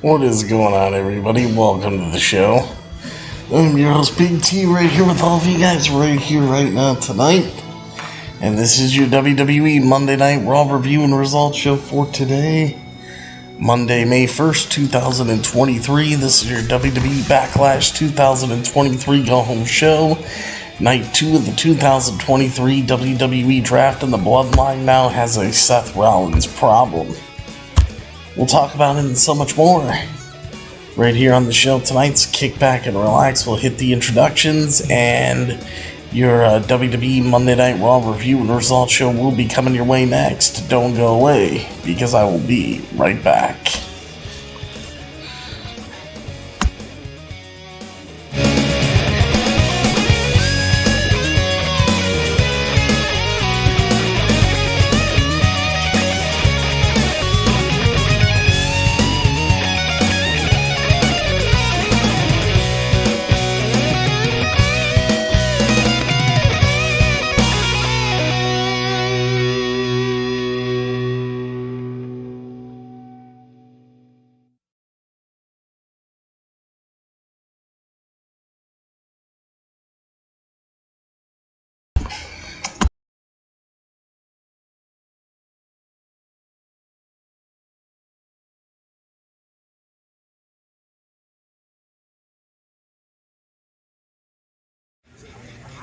What is going on, everybody? Welcome to the show. I'm your host, Big T, right here with all of you guys right here, right now, tonight. And this is your WWE Monday Night Raw review and results show for today, Monday, May 1st, 2023. This is your WWE Backlash 2023 go-home show. Night 2 of the 2023 WWE Draft, and the Bloodline now has a Seth Rollins problem. We'll talk about it and so much more right here on the show tonight. So kick back and relax. We'll hit the introductions, and your WWE Monday Night Raw review and results show will be coming your way next. Don't go away, because I will be right back.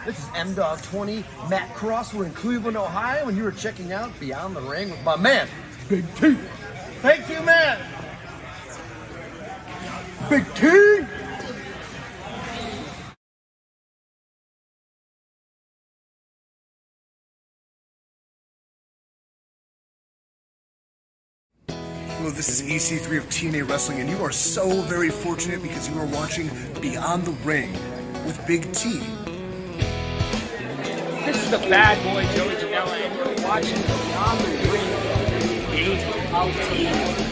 This is M-Dog20, Matt Cross. We're in Cleveland, Ohio, and you are checking out Beyond the Ring with my man, Big T. Thank you, man. Big T. Hello, this is EC3 of TNA Wrestling, and you are so very fortunate because you are watching Beyond the Ring with Big T. This is the bad boy Joey Janela, and you're watching Beyond the Ring. Big out.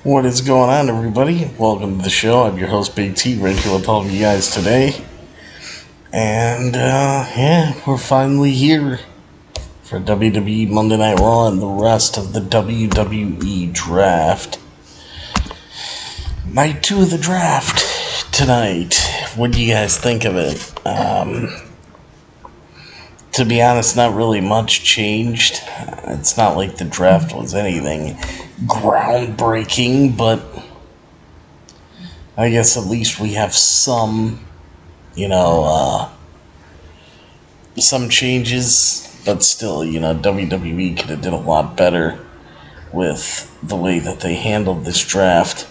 What is going on, everybody? Welcome to the show. I'm your host, Big T, right here with all of you guys today. And, yeah, we're finally here for WWE Monday Night Raw and the rest of the WWE Draft. Night 2 of the draft tonight. What do you guys think of it? To be honest, not really much changed. It's not like the draft was anything groundbreaking, but I guess at least we have some, some changes, but still, WWE could have did a lot better with the way that they handled this draft,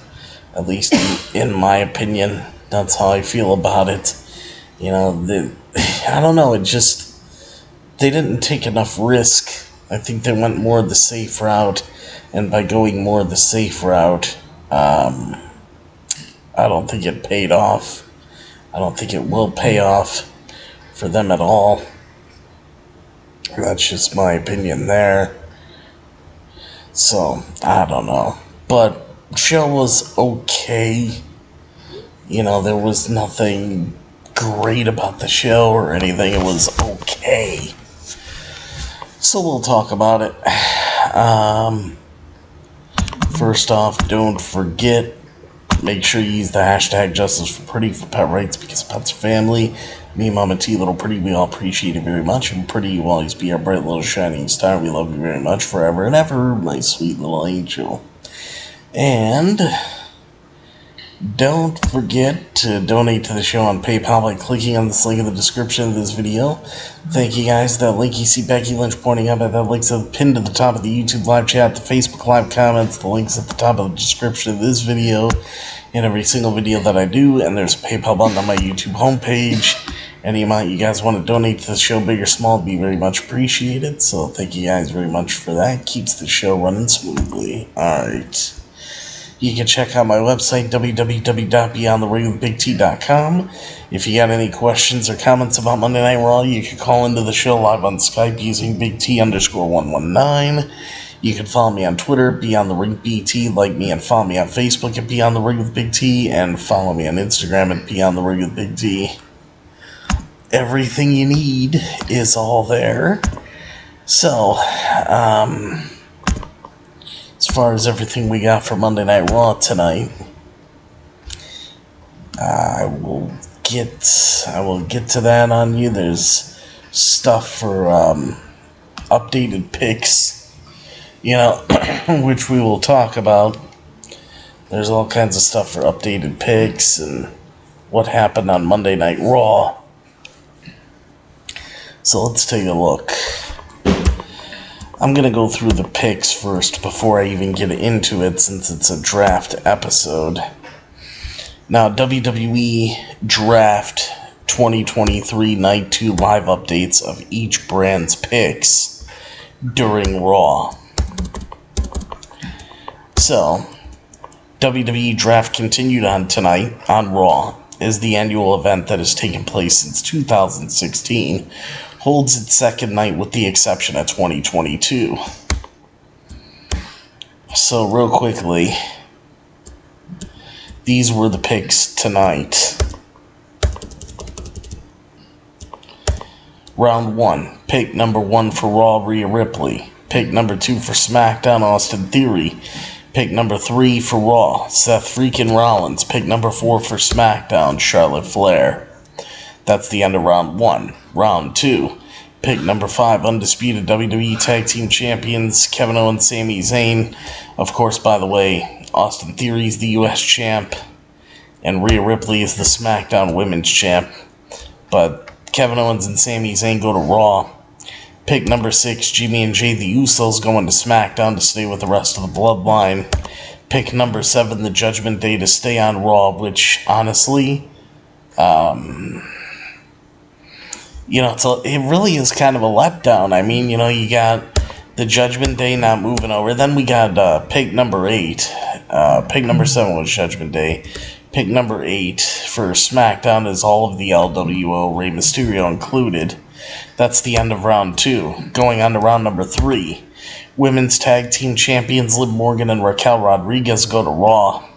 at least in my opinion. That's how I feel about it. I don't know, they didn't take enough risk. I think they went more the safe route, and by going more the safe route, I don't think it paid off. I don't think it will pay off for them at all. That's just my opinion there. So, I don't know. But the show was okay. There was nothing great about the show or anything. It was okay. So we'll talk about it. First off, don't forget, make sure you use the hashtag Justice for Pretty for pet rights, because pets are family. Me and Mama T, Little Pretty, we all appreciate it very much. And Pretty, you always be our bright little shining star. We love you very much forever and ever, my sweet little angel. And don't forget to donate to the show on PayPal by clicking on this link in the description of this video. Thank you guys. That link you see Becky Lynch pointing up at, that link's pinned to the top of the YouTube live chat, the Facebook live comments, the links at the top of the description of this video, and every single video that I do. And there's a PayPal button on my YouTube homepage. Any amount you guys want to donate to the show, big or small, would be very much appreciated. So thank you guys very much for that. Keeps the show running smoothly. Alright. You can check out my website, www.beyondtheringwithbigt.com. If you got any questions or comments about Monday Night Raw, you can call into the show live on Skype using BigT_119. You can follow me on Twitter, BeyondTheRingBT, like me and follow me on Facebook at BeyondTheRingWithBigT, and follow me on Instagram at BeyondTheRingWithBigT. Everything you need is all there. So, as far as everything we got for Monday Night Raw tonight, I will get to that on you. There's stuff for updated picks, which we will talk about. There's all kinds of stuff for updated picks and what happened on Monday Night Raw. So let's take a look. I'm going to go through the picks first before I even get into it, since it's a draft episode. Now, WWE Draft 2023 Night 2 live updates of each brand's picks during Raw. So, WWE Draft continued on tonight on Raw, is the annual event that has taken place since 2016. Holds its second night with the exception of 2022. So real quickly, these were the picks tonight. Round 1, pick number 1 for Raw, Rhea Ripley. Pick number 2 for SmackDown, Austin Theory. Pick number 3 for Raw, Seth freaking Rollins. Pick number 4 for SmackDown, Charlotte Flair. That's the end of round 1. Round 2. Pick number 5, undisputed WWE Tag Team Champions, Kevin Owens, Sami Zayn. Of course, by the way, Austin Theory is the US Champ, and Rhea Ripley is the SmackDown Women's Champ. But Kevin Owens and Sami Zayn go to Raw. Pick number 6, Jimmy and Jay the Usos going to SmackDown to stay with the rest of the Bloodline. Pick number 7, the Judgment Day, to stay on Raw, which, honestly, it really is kind of a letdown. I mean, you got the Judgment Day not moving over. Then we got pick number 8. Pick number 7 was Judgment Day. Pick number 8 for SmackDown is all of the LWO, Rey Mysterio included. That's the end of round 2. Going on to round number 3. Women's Tag Team Champions Liv Morgan and Raquel Rodriguez go to Raw.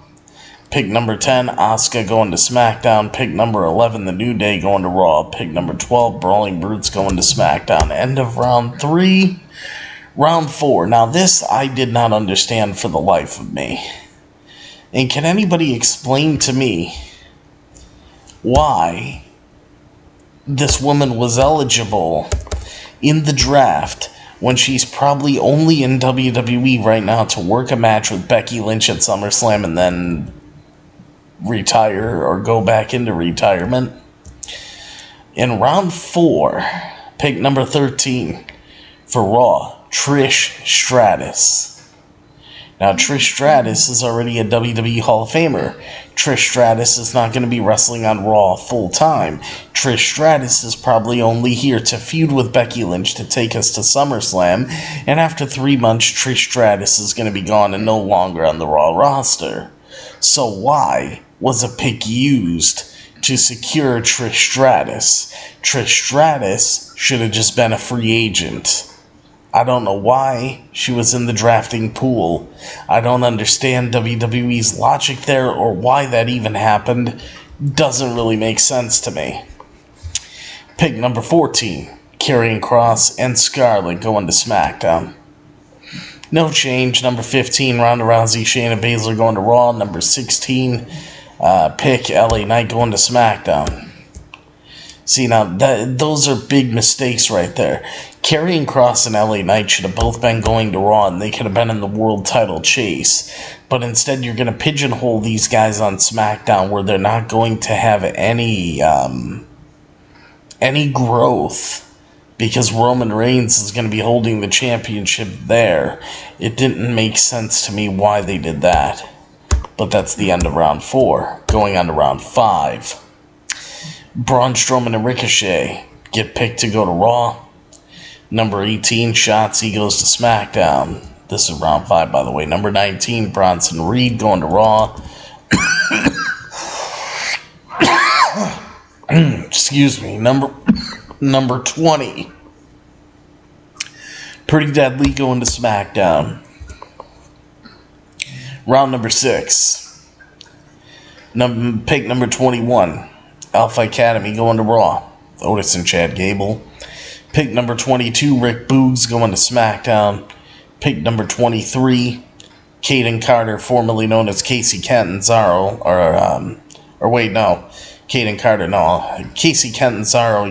Pick number 10, Asuka going to SmackDown. Pick number 11, The New Day going to Raw. Pick number 12, Brawling Brutes going to SmackDown. End of round 3. Round 4. Now this I did not understand for the life of me. And can anybody explain to me why this woman was eligible in the draft when she's probably only in WWE right now to work a match with Becky Lynch at SummerSlam and then retire or go back into retirement? In round 4, pick number 13 for Raw, Trish Stratus. Now, Trish Stratus is already a WWE Hall of Famer. Trish Stratus is not going to be wrestling on Raw full time. Trish Stratus is probably only here to feud with Becky Lynch to take us to SummerSlam, and after 3 months, Trish Stratus is going to be gone and no longer on the Raw roster. So why was a pick used to secure Trish Stratus? Trish Stratus should have just been a free agent. I don't know why she was in the drafting pool. I don't understand WWE's logic there or why that even happened. Doesn't really make sense to me. Pick number 14, Karrion Kross and Scarlett going to SmackDown. No change. Number 15, Ronda Rousey, Shayna Baszler going to Raw. Number 16, pick LA Knight going to SmackDown. See, now, those are big mistakes right there. Karrion Kross and LA Knight should have both been going to Raw, and they could have been in the world title chase. But instead, you're going to pigeonhole these guys on SmackDown where they're not going to have any growth, because Roman Reigns is going to be holding the championship there. It didn't make sense to me why they did that. But that's the end of round 4. Going on to round 5. Braun Strowman and Ricochet get picked to go to Raw. Number 18, Shotzi goes to SmackDown. This is round 5, by the way. Number 19, Bronson Reed going to Raw. Excuse me. Number 20, Pretty Deadly going to SmackDown. Round number 6. Pick number 21. Alpha Academy going to Raw. Otis and Chad Gable. Pick number 22, Rick Boogs going to SmackDown. Pick number 23, Caden Carter, formerly known as Casey Catanzaro. Caden Carter, no. Casey Catanzaro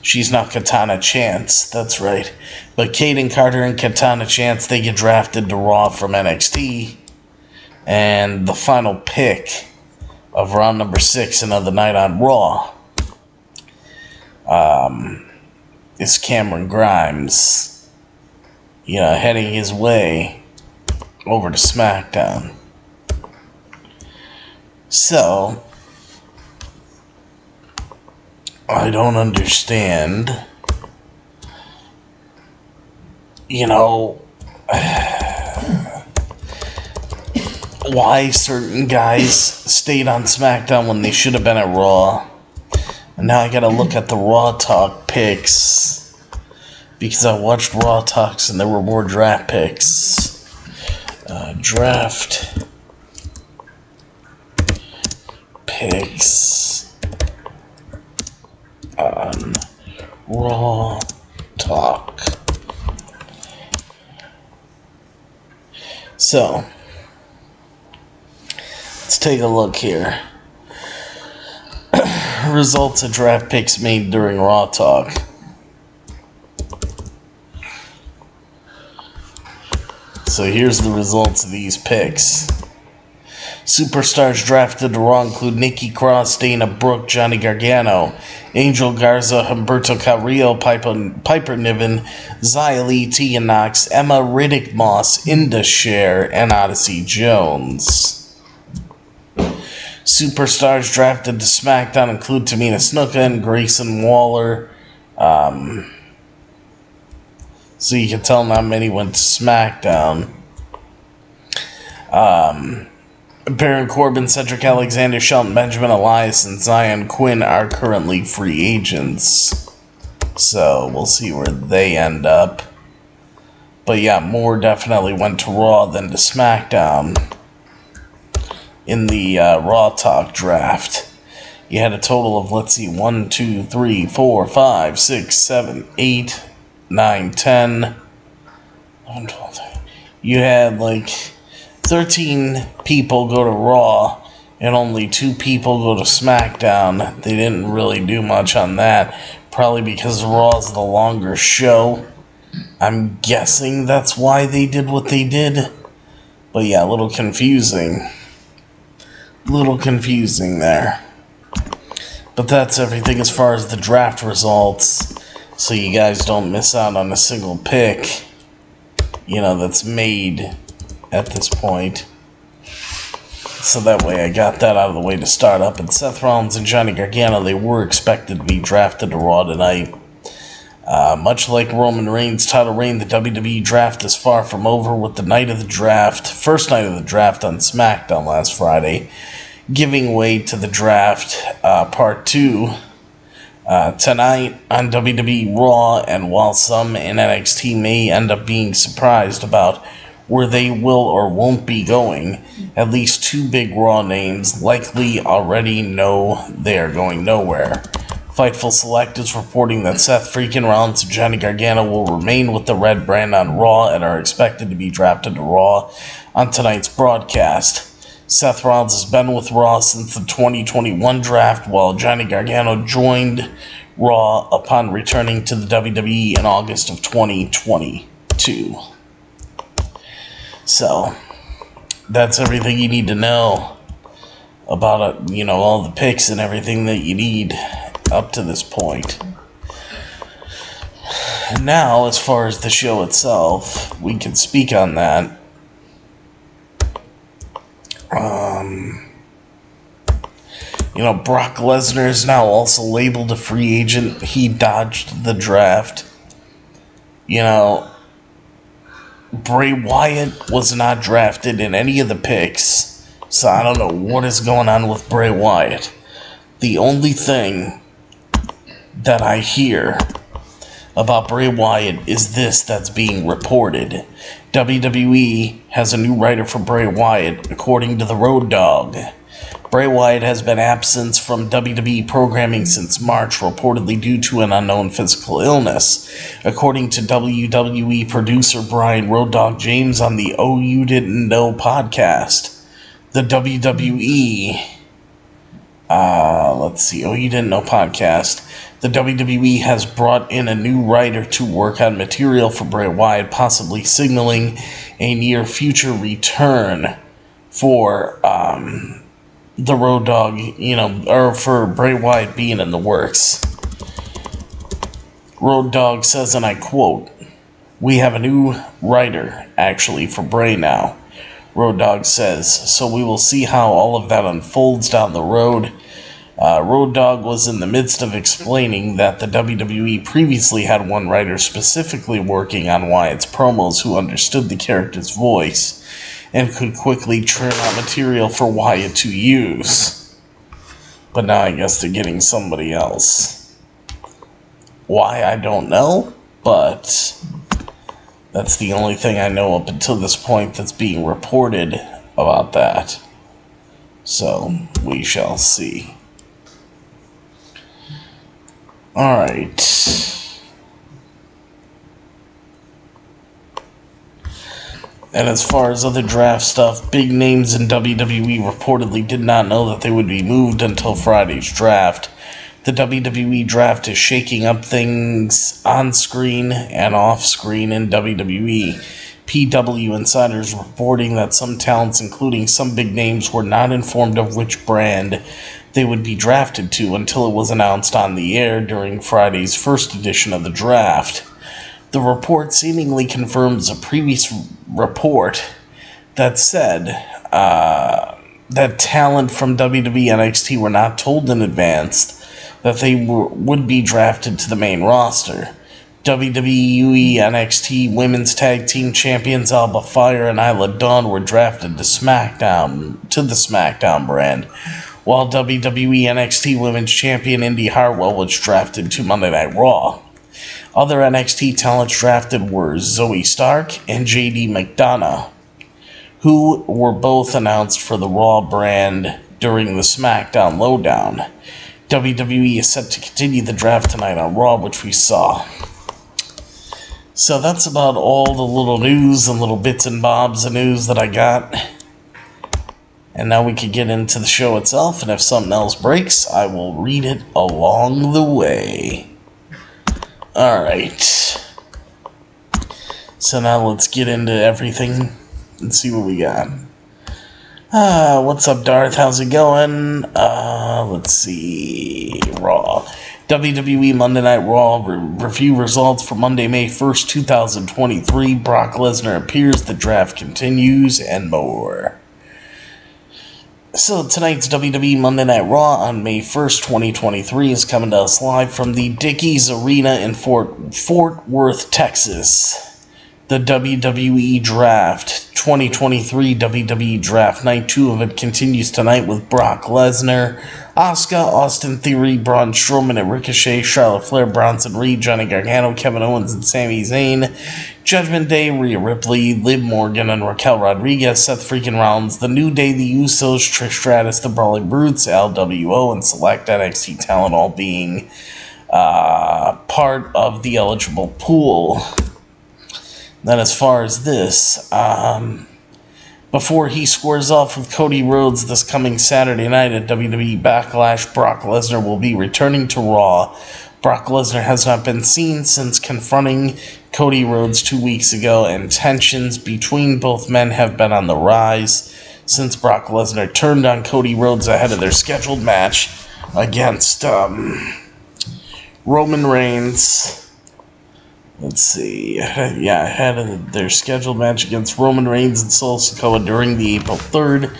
she's not Katana Chance, that's right. But Caden Carter and Katana Chance, they get drafted to Raw from NXT. And the final pick of round number 6 another night on Raw is Cameron Grimes, heading his way over to SmackDown. So, I don't understand, why certain guys stayed on SmackDown when they should have been at Raw. And now I gotta look at the Raw Talk picks, because I watched Raw Talks and there were more draft picks. Draft picks on Raw Talk. So, let's take a look here. Results of draft picks made during Raw Talk. So here's the results of these picks. Superstars drafted to Raw include Nikki Cross, Dana Brooke, Johnny Gargano, Angel Garza, Humberto Carrillo, Piper Niven, Xia Li, Tegan Knox, Emma Riddick Moss, Inda Sher, and Odyssey Jones. Superstars drafted to SmackDown include Tamina Snuka and Grayson Waller. So you can tell not many went to SmackDown. Baron Corbin, Cedric Alexander, Shelton Benjamin, Elias, and Zion Quinn are currently free agents. So we'll see where they end up. But yeah, more definitely went to Raw than to SmackDown in the Raw Talk draft. You had a total of, let's see, 1, 2, 3, 4, 5, 6, 7, 8, 9, 10, 11, 12. You had like 13 people go to Raw and only 2 people go to SmackDown. They didn't really do much on that, probably because Raw is the longer show. I'm guessing that's why they did what they did. But yeah, a little confusing. There. But that's everything as far as the draft results, so you guys don't miss out on a single pick, that's made at this point. So that way I got that out of the way to start up. And Seth Rollins and Johnny Gargano, they were expected to be drafted to Raw tonight. Much like Roman Reigns' title reign, the WWE draft is far from over, with the night of the draft, first night of the draft on SmackDown last Friday, giving way to the draft part 2 tonight on WWE Raw. And while some in NXT may end up being surprised about where they will or won't be going, at least 2 big Raw names likely already know they are going nowhere. Fightful Select is reporting that Seth freaking Rollins and Johnny Gargano will remain with the red brand on Raw and are expected to be drafted to Raw on tonight's broadcast. Seth Rollins has been with Raw since the 2021 draft, while Johnny Gargano joined Raw upon returning to the WWE in August of 2022. So, that's everything you need to know about all the picks and everything that you need up to this point. Now, as far as the show itself, we can speak on that. Brock Lesnar is now also labeled a free agent. He dodged the draft. Bray Wyatt was not drafted in any of the picks, so I don't know what is going on with Bray Wyatt. The only thing that I hear about Bray Wyatt is this that's being reported. WWE has a new writer for Bray Wyatt, according to the Road Dogg. Bray Wyatt has been absent from WWE programming since March, reportedly due to an unknown physical illness, according to WWE producer Brian Road Dogg James on the Oh You Didn't Know podcast. The WWE... Oh You Didn't Know podcast. The WWE has brought in a new writer to work on material for Bray Wyatt, possibly signaling a near future return for the Road Dogg, or for Bray Wyatt being in the works. Road Dogg says, and I quote, "We have a new writer, actually, for Bray now," Road Dogg says, "so we will see how all of that unfolds down the road." Road Dogg was in the midst of explaining that the WWE previously had one writer specifically working on Wyatt's promos who understood the character's voice and could quickly trim out material for Wyatt to use. But now I guess they're getting somebody else. Why, I don't know, but that's the only thing I know up until this point that's being reported about that. So, we shall see. Alright. And as far as other draft stuff, big names in WWE reportedly did not know that they would be moved until Friday's draft. The WWE draft is shaking up things on screen and off screen in WWE. PW insiders reporting that some talents, including some big names, were not informed of which brand they would be drafted to until it was announced on the air during Friday's first edition of the draft. The report seemingly confirms a previous report that said that talent from WWE NXT were not told in advance that they would be drafted to the main roster. WWE NXT Women's Tag Team Champions Alba Fire and Isla Dawn were drafted to the SmackDown brand, while WWE NXT Women's Champion Indy Hartwell was drafted to Monday Night Raw. Other NXT talents drafted were Zoe Stark and JD McDonough, who were both announced for the Raw brand during the SmackDown Lowdown. WWE is set to continue the draft tonight on Raw, which we saw. So that's about all the little news and little bits and bobs of news that I got. And now we can get into the show itself, and if something else breaks, I will read it along the way. Alright. So now let's get into everything and see what we got. What's up, Darth? How's it going? Let's see. Raw. WWE Monday Night Raw review results for Monday, May 1st, 2023. Brock Lesnar appears, the draft continues, and more. So tonight's WWE Monday Night Raw on May 1st, 2023 is coming to us live from the Dickies Arena in Fort Worth, Texas. The WWE Draft 2023 WWE Draft Night 2 of it continues tonight with Brock Lesnar, Asuka, Austin Theory, Braun Strowman, and Ricochet, Charlotte Flair, Bronson Reed, Johnny Gargano, Kevin Owens, and Sami Zayn, Judgment Day, Rhea Ripley, Liv Morgan, and Raquel Rodriguez, Seth freaking Rollins, The New Day, The Usos, Trish Stratus, The Brawling Brutes, LWO, and select NXT talent all being part of the eligible pool. Then as far as this, before he squares off with Cody Rhodes this coming Saturday night at WWE Backlash, Brock Lesnar will be returning to Raw. Brock Lesnar has not been seen since confronting Cody Rhodes 2 weeks ago, and tensions between both men have been on the rise since Brock Lesnar turned on Cody Rhodes ahead of their scheduled match against Roman Reigns. Let's see. Yeah, ahead of their scheduled match against Roman Reigns and Sikoa during the April 3rd,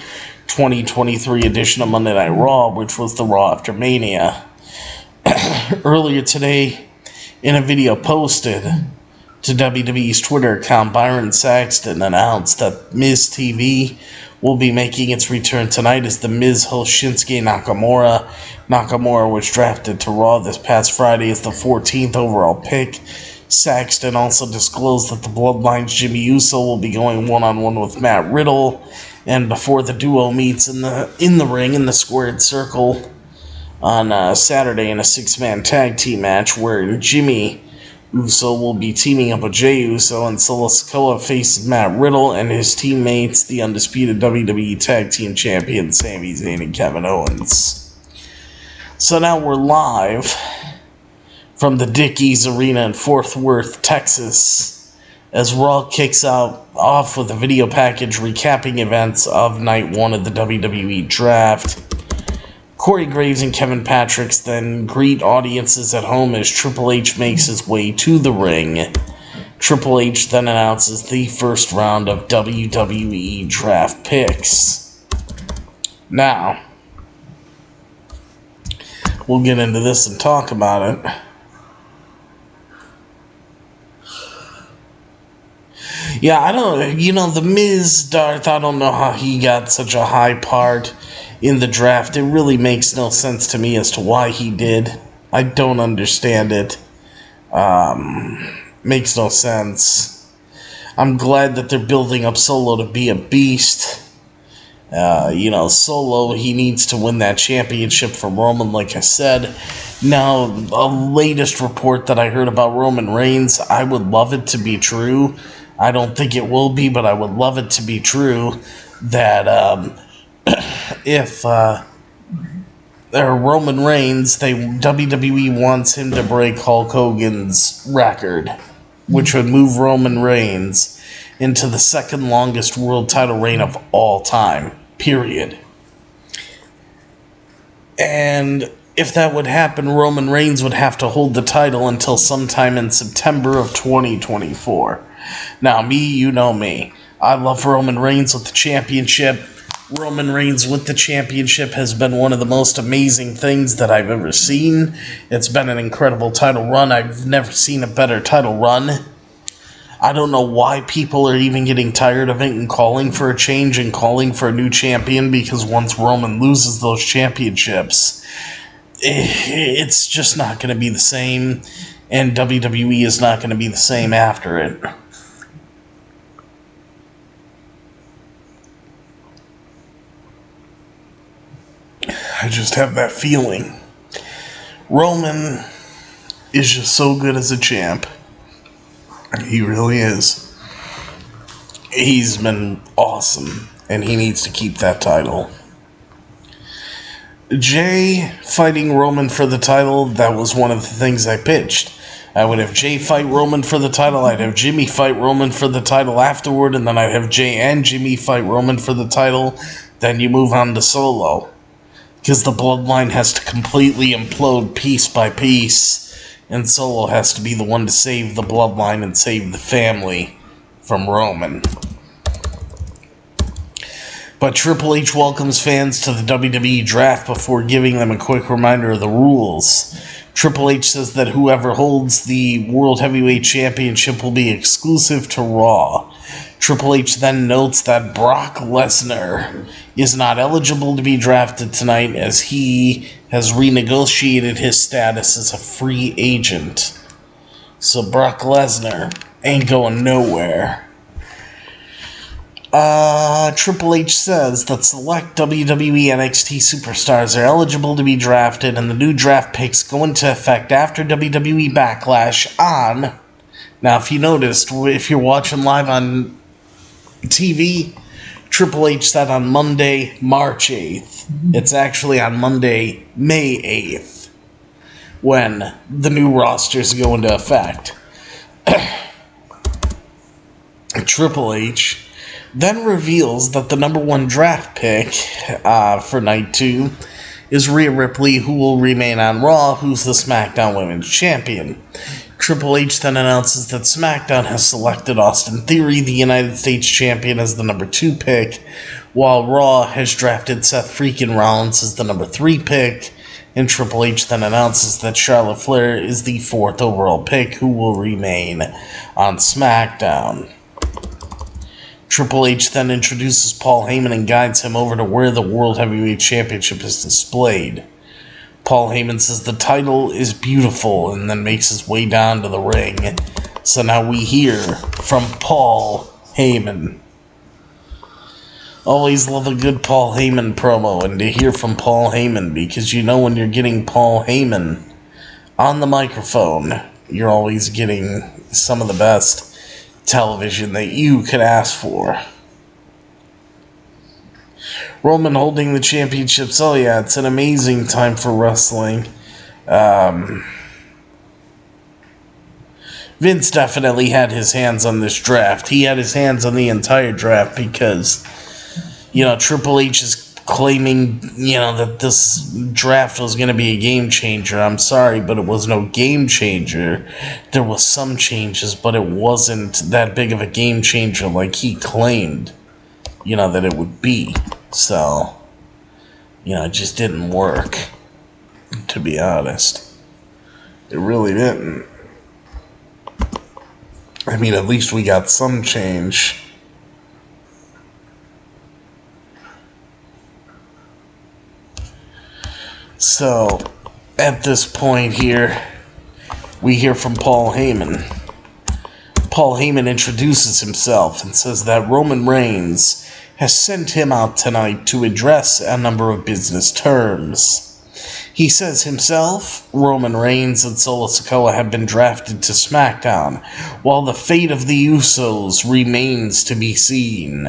2023 edition of Monday Night Raw, which was the Raw After Mania. Earlier today, in a video posted to WWE's Twitter account, Byron Saxton announced that Miz TV will be making its return tonight as The Miz host Shinsuke Nakamura. Nakamura was drafted to Raw this past Friday as the 14th overall pick. Saxton also disclosed that the Bloodline's Jimmy Uso will be going one-on-one with Matt Riddle, and before the duo meets in the ring in the squared circle on Saturday in a six-man tag team match where Jimmy Uso will be teaming up with Jey Uso, and Sikoa faces Matt Riddle and his teammates, the undisputed WWE Tag Team Champions Sami Zayn and Kevin Owens. So now we're live from the Dickies Arena in Fort Worth, Texas, as Raw kicks off with a video package recapping events of Night 1 of the WWE Draft. Corey Graves and Kevin Patrick then greet audiences at home as Triple H makes his way to the ring. Triple H then announces the first round of WWE Draft picks. Now, we'll get into this and talk about it. Yeah, I don't, The Miz, Darth, I don't know how he got such a high part in the draft. It really makes no sense to me as to why he did. I don't understand it. Makes no sense. I'm glad that they're building up Solo to be a beast. Solo, he needs to win that championship from Roman, like I said. Now, the latest report that I heard about Roman Reigns, I would love it to be true. I don't think it will be, but I would love it to be true that if Roman Reigns, WWE wants him to break Hulk Hogan's record, which would move Roman Reigns into the second longest world title reign of all time, period. And if that would happen, Roman Reigns would have to hold the title until sometime in September of 2024. Now, you know me. I love Roman Reigns with the championship. Roman Reigns with the championship has been one of the most amazing things that I've ever seen. It's been an incredible title run. I've never seen a better title run. I don't know why people are even getting tired of it and calling for a change and calling for a new champion, because once Roman loses those championships, it's just not going to be the same. and WWE is not going to be the same after it. I just have that feeling. Roman is just so good as a champ. He really is. He's been awesome, and he needs to keep that title. Jay fighting Roman for the title, that was one of the things I pitched. I would have Jay fight Roman for the title, I'd have Jimmy fight Roman for the title afterward, and then I'd have Jay and Jimmy fight Roman for the title, then you move on to Solo. Because the bloodline has to completely implode piece by piece, and Solo has to be the one to save the bloodline and save the family from Roman. But Triple H welcomes fans to the WWE draft before giving them a quick reminder of the rules. Triple H says that whoever holds the World Heavyweight Championship will be exclusive to Raw. Triple H then notes that Brock Lesnar is not eligible to be drafted tonight as he has renegotiated his status as a free agent. So Brock Lesnar ain't going nowhere. Triple H says that select WWE NXT superstars are eligible to be drafted, and the new draft picks go into effect after WWE Backlash on... Now, if you noticed, if you're watching live on TV, Triple H said on Monday, March 8th. It's actually on Monday, May 8th, when the new rosters go into effect. Triple H then reveals that the number one draft pick for Night 2 is Rhea Ripley, who will remain on Raw, who's the SmackDown Women's Champion. Triple H then announces that SmackDown has selected Austin Theory, the United States Champion, as the number 2 pick, while Raw has drafted Seth freaking Rollins as the number 3 pick, and Triple H then announces that Charlotte Flair is the 4th overall pick, who will remain on SmackDown. Triple H then introduces Paul Heyman and guides him over to where the World Heavyweight Championship is displayed. Paul Heyman says the title is beautiful and then makes his way down to the ring. So now we hear from Paul Heyman. Always love a good Paul Heyman promo, and to hear from Paul Heyman, because you know when you're getting Paul Heyman on the microphone, you're always getting some of the best television that you could ask for. Roman holding the championships. Oh yeah, it's an amazing time for wrestling. Vince definitely had his hands on this draft. He had his hands on the entire draft because, Triple H is claiming, that this draft was going to be a game changer. I'm sorry, but it was no game changer. There was some changes, but it wasn't that big of a game changer like he claimed, that it would be. So, it just didn't work, to be honest. It really didn't. I mean, at least we got some change. So, at this point here, we hear from Paul Heyman. Paul Heyman introduces himself and says that Roman Reigns has sent him out tonight to address a number of business terms. He says himself, Roman Reigns and Solo Sikoa have been drafted to SmackDown, while the fate of the Usos remains to be seen.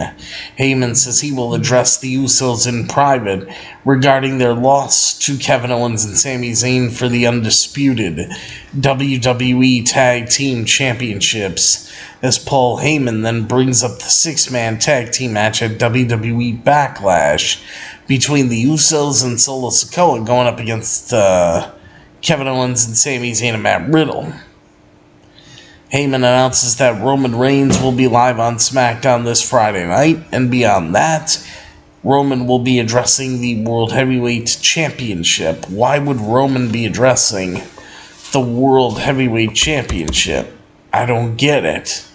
Heyman says he will address the Usos in private regarding their loss to Kevin Owens and Sami Zayn for the undisputed WWE Tag Team Championships, as Paul Heyman then brings up the 6-man tag team match at WWE Backlash between the Usos and Solo Sikoa going up against Kevin Owens and Sami Zayn and Matt Riddle. Heyman announces that Roman Reigns will be live on SmackDown this Friday night, and beyond that, Roman will be addressing the World Heavyweight Championship. Why would Roman be addressing the World Heavyweight Championship? I don't get it.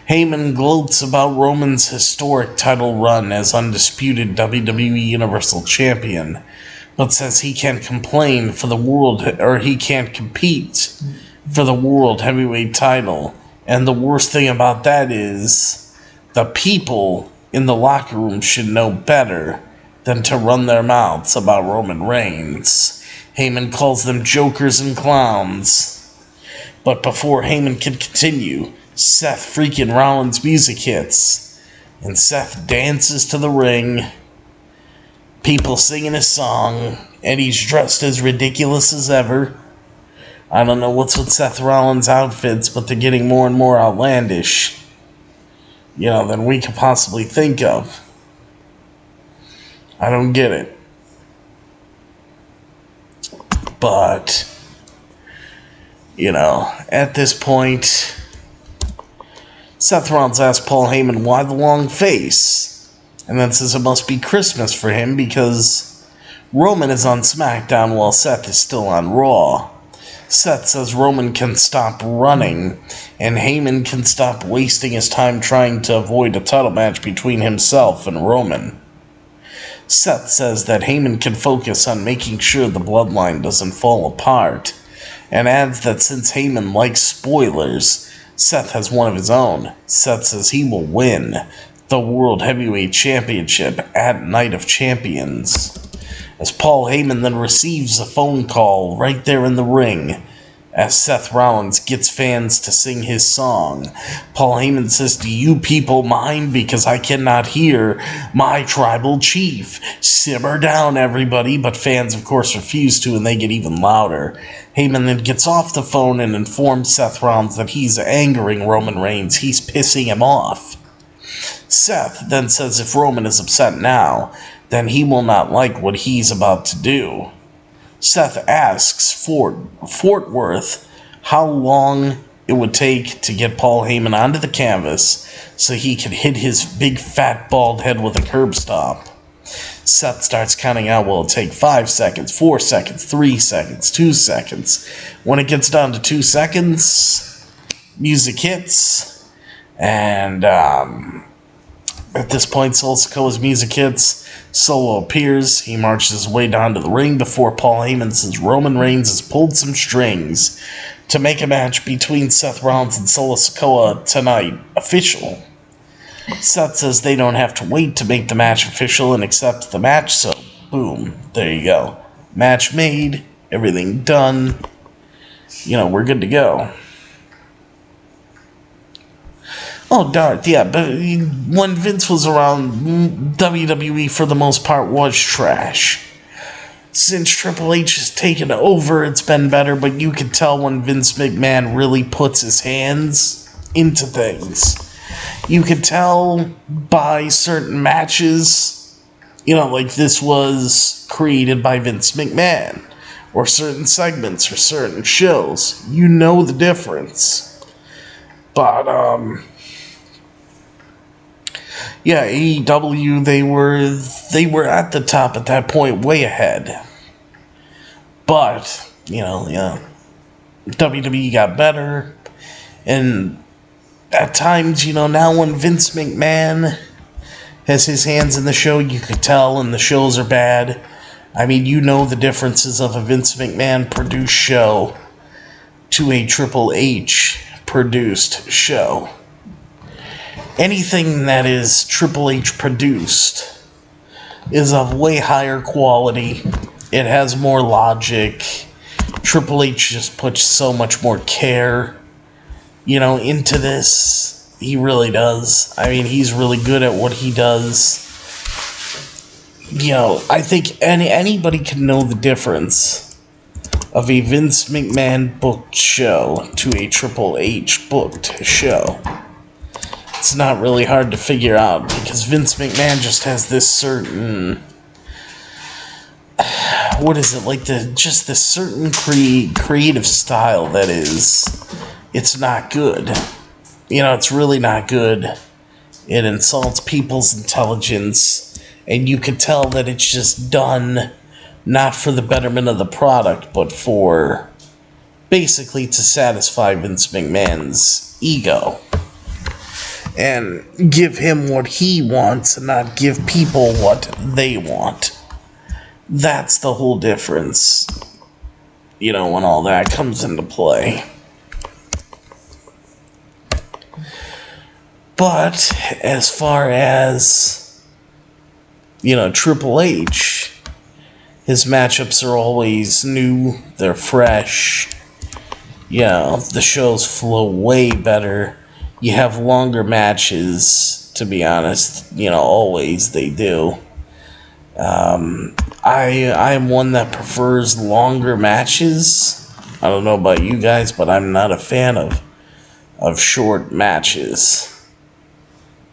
Heyman gloats about Roman's historic title run as undisputed WWE Universal Champion. but says he can't complain for the world, or he can't compete for the world heavyweight title. And the worst thing about that is the people in the locker room should know better than to run their mouths about Roman Reigns. Heyman calls them jokers and clowns. But before Heyman can continue, Seth freaking Rollins' music hits, and Seth dances to the ring, people singing his song, and he's dressed as ridiculous as ever. I don't know what's with Seth Rollins' outfits, but they're getting more and more outlandish, than we could possibly think of. I don't get it. But, at this point, Seth Rollins asks Paul Heyman why the long face, and then says it must be Christmas for him because Roman is on SmackDown while Seth is still on Raw. Seth says Roman can stop running, and Heyman can stop wasting his time trying to avoid a title match between himself and Roman. Seth says that Heyman can focus on making sure the bloodline doesn't fall apart, and adds that since Heyman likes spoilers, Seth has one of his own. Seth says he will win the World Heavyweight Championship at Night of Champions. As Paul Heyman then receives a phone call right there in the ring, as Seth Rollins gets fans to sing his song. Paul Heyman says, "Do you people mind because I cannot hear my tribal chief? Simmer down, everybody." But fans, of course, refuse to, and they get even louder. Heyman then gets off the phone and informs Seth Rollins that he's angering Roman Reigns. He's pissing him off. Seth then says if Roman is upset now, then he will not like what he's about to do. Seth asks Fort Worth how long it would take to get Paul Heyman onto the canvas so he could hit his big fat bald head with a curb stomp. Seth starts counting out, will it take 5 seconds, 4 seconds, 3 seconds, 2 seconds. When it gets down to 2 seconds, music hits, and at this point, Sikoa's music hits. Solo appears. He marches his way down to the ring before Paul Heyman says Roman Reigns has pulled some strings to make a match between Seth Rollins and Sikoa tonight official. Seth says they don't have to wait to make the match official and accept the match, so boom, there you go. Match made, everything done. We're good to go. Oh, Darth, yeah, but when Vince was around, WWE for the most part was trash. Since Triple H has taken over, it's been better, but you can tell when Vince McMahon really puts his hands into things. You can tell by certain matches, like this was created by Vince McMahon, or certain segments, or certain shows. You know the difference. But, yeah, AEW, they were at the top at that point, way ahead. But, WWE got better, and at times, now when Vince McMahon has his hands in the show, you could tell, and the shows are bad. I mean, the differences of a Vince McMahon produced show to a Triple H produced show. Anything that is Triple H produced is of way higher quality. It has more logic. Triple H just puts so much more care, into this. He really does. I mean, he's really good at what he does. I think anybody can know the difference of a Vince McMahon booked show to a Triple H booked show. It's not really hard to figure out because Vince McMahon just has this certain, this certain creative style that it's not good. It's really not good. It insults people's intelligence, and you can tell that it's just done not for the betterment of the product, but for basically to satisfy Vince McMahon's ego. And give him what he wants and not give people what they want. That's the whole difference, when all that comes into play. But as far as, Triple H, his matchups are always new, they're fresh. The shows flow way better. You have longer matches, to be honest. Always they do. I am one that prefers longer matches. I don't know about you guys, but I'm not a fan of short matches.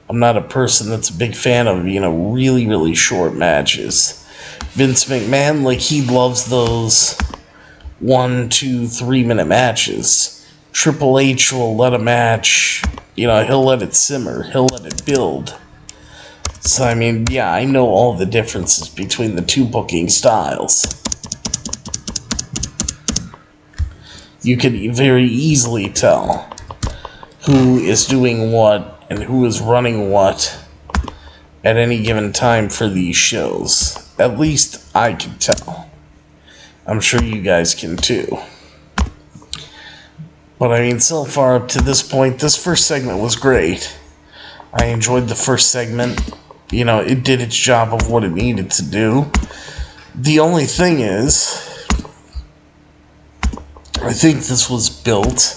I'm not a person that's a big fan of, really, really short matches. Vince McMahon, he loves those 1, 2, 3 minute matches. Triple H will let a match, he'll let it simmer, he'll let it build. So, I know all the differences between the two booking styles. You can very easily tell who is doing what and who is running what at any given time for these shows. At least I can tell. I'm sure you guys can too. But so far up to this point, this first segment was great. I enjoyed the first segment. It did its job of what it needed to do. The only thing is, I think this was built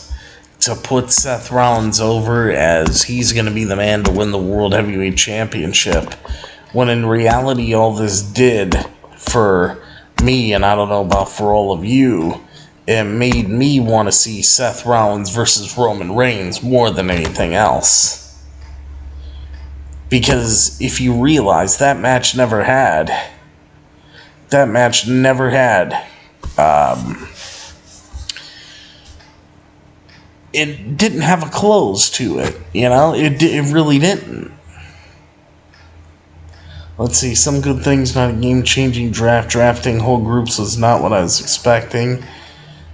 to put Seth Rollins over as he's going to be the man to win the World Heavyweight Championship. When in reality, all this did for me, and I don't know about for all of you, it made me want to see Seth Rollins versus Roman Reigns more than anything else. Because if you realize that match never had it didn't have a close to it, it really didn't. Let's see, some good things, not a game-changing draft. Drafting whole groups was not what I was expecting.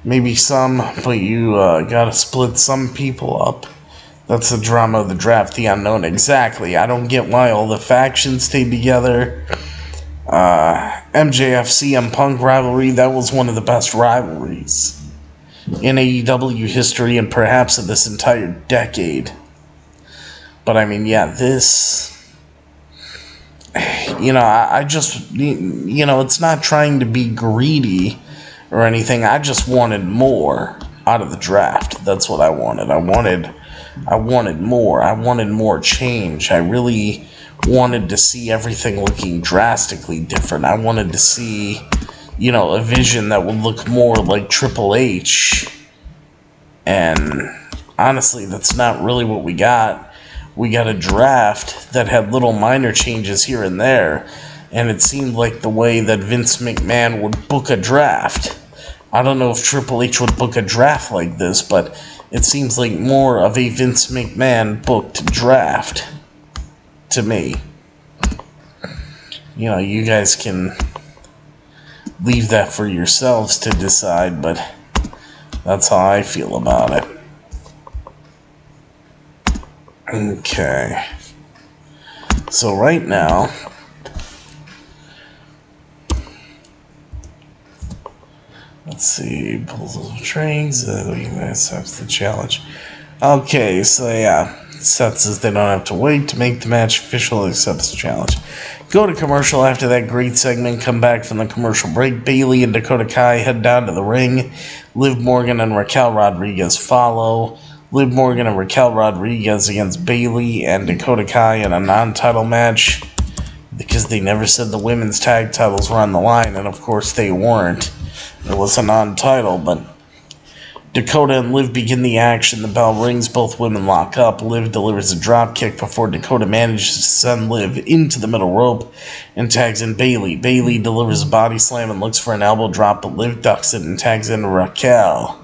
Maybe some, but you gotta split some people up. That's the drama of the draft, the unknown. Exactly. I don't get why all the factions stayed together. MJF CM Punk rivalry, that was one of the best rivalries in AEW history and perhaps in this entire decade. But this, I just, it's not trying to be greedy or anything. I just wanted more out of the draft. That's what I wanted. I wanted more. I wanted more change. I really wanted to see everything looking drastically different. I wanted to see, a vision that would look more like Triple H. And honestly, that's not really what we got. We got a draft that had little minor changes here and there. And it seemed like the way that Vince McMahon would book a draft. I don't know if Triple H would book a draft like this, but it seems like more of a Vince McMahon booked draft to me. You guys can leave that for yourselves to decide, but that's how I feel about it. Okay. So right now, let's see, pulls of trains, accepts the challenge. Okay, so Seth says they don't have to wait to make the match official, accepts the challenge. Go to commercial after that great segment, come back from the commercial break. Bayley and Dakota Kai head down to the ring. Liv Morgan and Raquel Rodriguez follow. Liv Morgan and Raquel Rodriguez against Bayley and Dakota Kai in a non-title match. Because they never said the women's tag titles were on the line, and of course they weren't. It was a non-title, but Dakota and Liv begin the action. The bell rings, both women lock up. Liv delivers a drop kick before Dakota manages to send Liv into the middle rope and tags in Bayley. Bayley delivers a body slam and looks for an elbow drop, but Liv ducks it and tags in Raquel.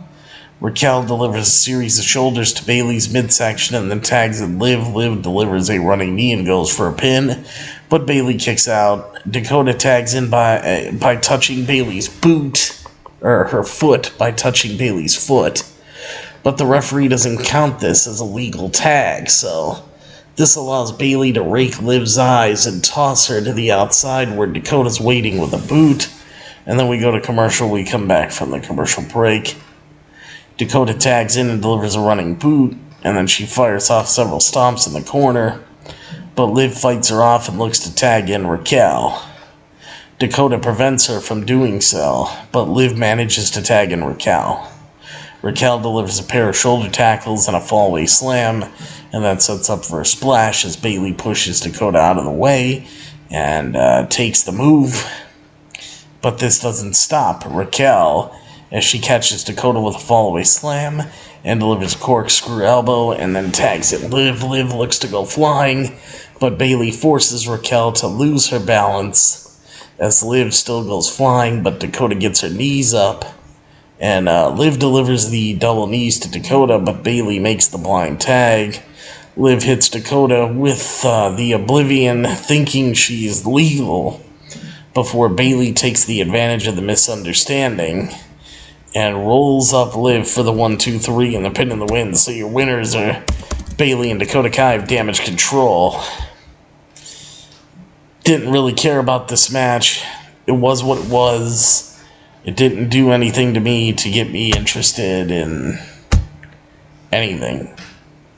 Raquel delivers a series of shoulders to Bayley's midsection and then tags in Liv. Liv delivers a running knee and goes for a pin, but Bayley kicks out. Dakota tags in by touching Bayley's boot. Or her foot by touching Bayley's foot. But the referee doesn't count this as a legal tag, so This allows Bayley to rake Liv's eyes and toss her to the outside where Dakota's waiting with a boot. And then we go to commercial. We come back from the commercial break. Dakota tags in and delivers a running boot, and then she fires off several stomps in the corner. But Liv fights her off and looks to tag in Raquel. Dakota prevents her from doing so, but Liv manages to tag in Raquel. Raquel delivers a pair of shoulder tackles and a fallaway slam, and that sets up for a splash as Bayley pushes Dakota out of the way and takes the move. But this doesn't stop Raquel as she catches Dakota with a fallaway slam and delivers a corkscrew elbow and then tags at Liv. Liv looks to go flying, but Bayley forces Raquel to lose her balance as Liv still goes flying, but Dakota gets her knees up. And Liv delivers the double knees to Dakota, but Bayley makes the blind tag. Liv hits Dakota with the Oblivion, thinking she's legal, before Bayley takes the advantage of the misunderstanding and rolls up Liv for the 1-2-3 and the pin in the win. So your winners are Bayley and Dakota Kai of Damage Control. Didn't really care about this match. It was what it was. It didn't do anything to me to get me interested in anything.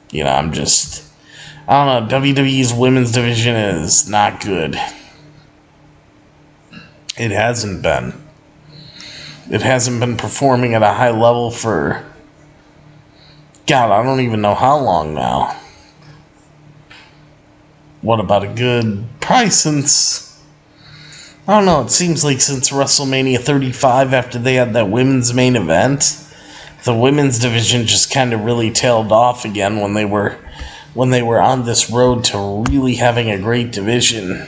You know, I don't know, WWE's women's division is not good. It hasn't been. It hasn't been performing at a high level for, God, I don't even know how long now. What about a good price since... I don't know, it seems like since WrestleMania 35, after they had that women's main event, the women's division just kind of really tailed off again when they were on this road to really having a great division.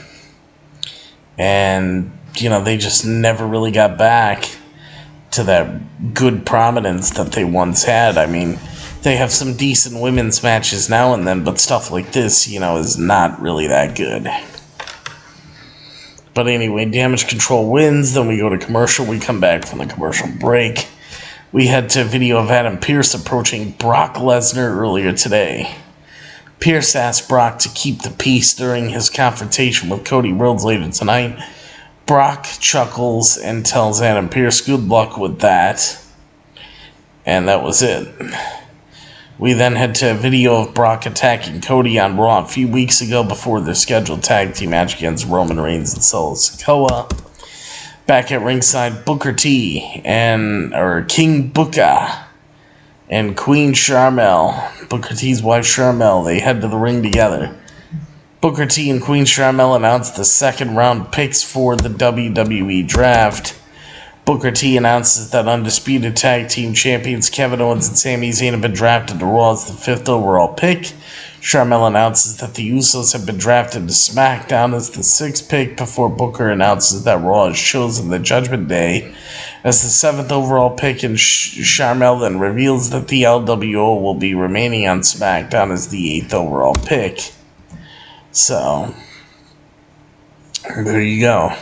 And, you know, they just never really got back to that good prominence that they once had. I mean, they have some decent women's matches now and then, but stuff like this, you know, is not really that good. But anyway, Damage Control wins. Then we go to commercial. We come back from the commercial break. We head to a video of Adam Pearce approaching Brock Lesnar earlier today. Pearce asked Brock to keep the peace during his confrontation with Cody Rhodes later tonight. Brock chuckles and tells Adam Pearce good luck with that. And that was it. We then head to a video of Brock attacking Cody on Raw a few weeks ago before their scheduled tag team match against Roman Reigns and Sikoa. Back at ringside, Booker T or King Booker and Queen Sharmell, Booker T's wife Sharmell, they head to the ring together. Booker T and Queen Sharmell announced the second round picks for the WWE draft. Booker T announces that Undisputed Tag Team Champions Kevin Owens and Sami Zayn have been drafted to Raw as the 5th overall pick. Sharmell announces that the Usos have been drafted to SmackDown as the 6th pick before Booker announces that Raw has chosen the Judgment Day as the 7th overall pick, and Sharmell then reveals that the LWO will be remaining on SmackDown as the 8th overall pick. So, there you go.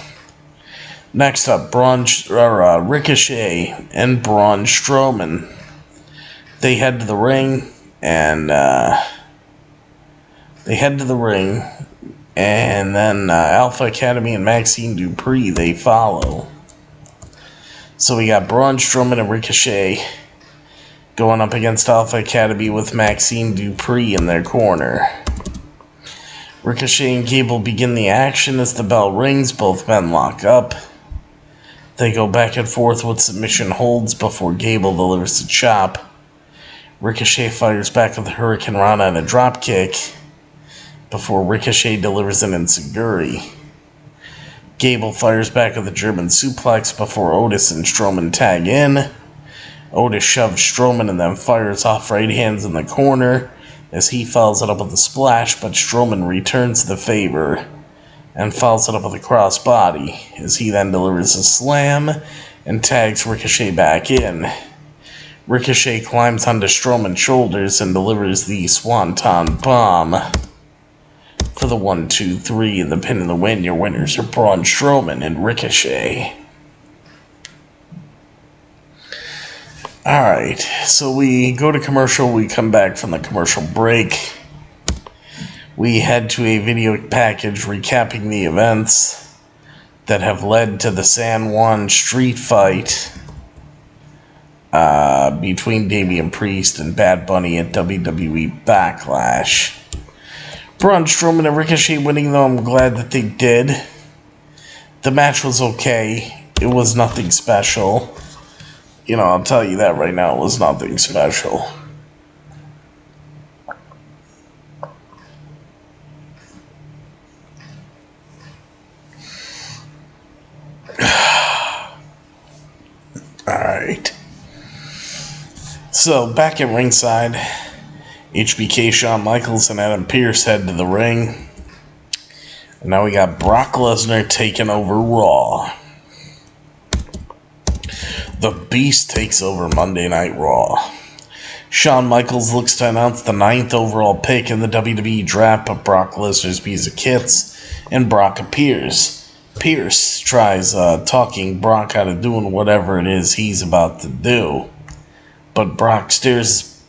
Next up, Ricochet and Braun Strowman. They head to the ring, and then Alpha Academy and Maxine Dupree, they follow. So we got Braun Strowman and Ricochet going up against Alpha Academy with Maxine Dupree in their corner. Ricochet and Gable begin the action as the bell rings. Both men lock up. They go back and forth with submission holds before Gable delivers a chop. Ricochet fires back with a Hurricane Rana and a drop kick before Ricochet delivers an enziguri. Gable fires back with a German suplex before Otis and Strowman tag in. Otis shoves Strowman and then fires off right hands in the corner as he follows it up with a splash, but Strowman returns the favor and follows it up with a crossbody as he then delivers a slam and tags Ricochet back in. Ricochet climbs onto Strowman's shoulders and delivers the Swanton Bomb for the 1-2-3 and the pin and the win. Your winners are Braun Strowman and Ricochet. Alright, so we go to commercial, we come back from the commercial break. we head to a video package recapping the events that have led to the San Juan street fight between Damian Priest and Bad Bunny at WWE Backlash. Braun Strowman and Ricochet winning, though I'm glad that they did. The match was okay. It was nothing special. You know, I'll tell you that right now, it was nothing special. Alright. So, back at ringside, HBK, Shawn Michaels, and Adam Pearce head to the ring. And now we got Brock Lesnar taking over Raw. The Beast takes over Monday Night Raw. Shawn Michaels looks to announce the 9th overall pick in the WWE draft, but Brock Lesnar's piece of kits, and Brock appears. Pearce tries talking Brock out of doing whatever it is he's about to do, but Brock stares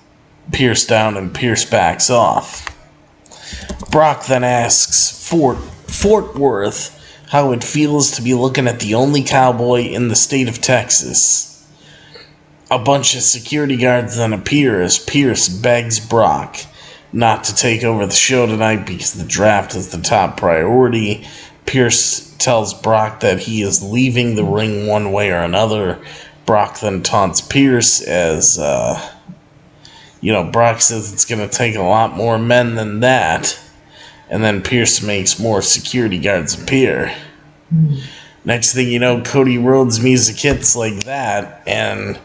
Pearce down and Pearce backs off. Brock then asks Fort Worth how it feels to be looking at the only cowboy in the state of Texas. A bunch of security guards then appear as Pearce begs Brock not to take over the show tonight because the draft is the top priority. Pearce tells Brock that he is leaving the ring one way or another. Brock then taunts Pearce as, Brock says it's going to take a lot more men than that. And then Pearce makes more security guards appear. Next thing you know, Cody Rhodes music hits like that, and,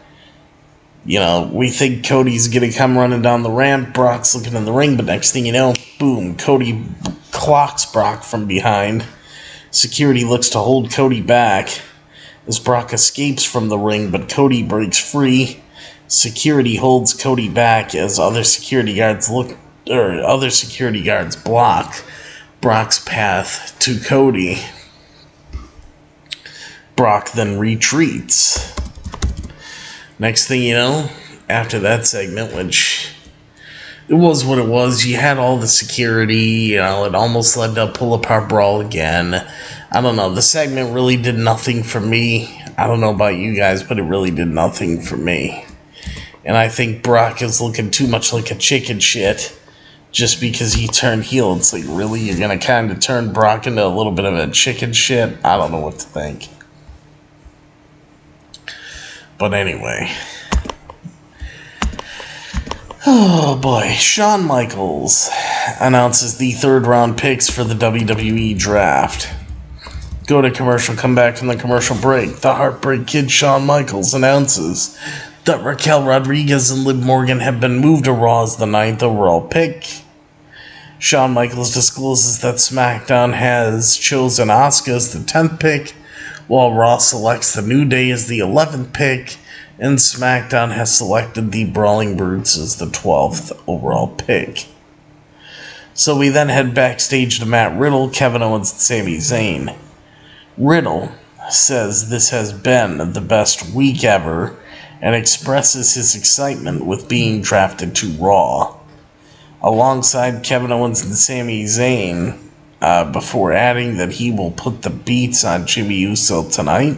we think Cody's going to come running down the ramp. Brock's looking in the ring, but next thing you know, boom, Cody clocks Brock from behind. Security looks to hold Cody back as Brock escapes from the ring, but Cody breaks free. Security holds Cody back as other security guards block Brock's path to Cody. Brock then retreats. Next thing you know, after that segment, which it was what it was, you had all the security, it almost led to a pull-apart brawl again. I don't know, the segment really did nothing for me. I don't know about you guys, but it really did nothing for me. And I think Brock is looking too much like a chicken shit just because he turned heel. It's like, really? You're going to kind of turn Brock into a little bit of a chicken shit? I don't know what to think. But anyway. Oh boy. Shawn Michaels announces the 3rd round picks for the WWE draft. Go to commercial, come back from the commercial break. The Heartbreak Kid Shawn Michaels announces that Raquel Rodriguez and Liv Morgan have been moved to Raw as the 9th overall pick. Shawn Michaels discloses that SmackDown has chosen Asuka as the 10th pick, while Raw selects the New Day as the 11th pick, and SmackDown has selected the Brawling Brutes as the 12th overall pick. So we then head backstage to Matt Riddle, Kevin Owens, and Sami Zayn. Riddle says this has been the best week ever, and expresses his excitement with being drafted to Raw, alongside Kevin Owens and Sami Zayn, before adding that he will put the beats on Jimmy Uso tonight.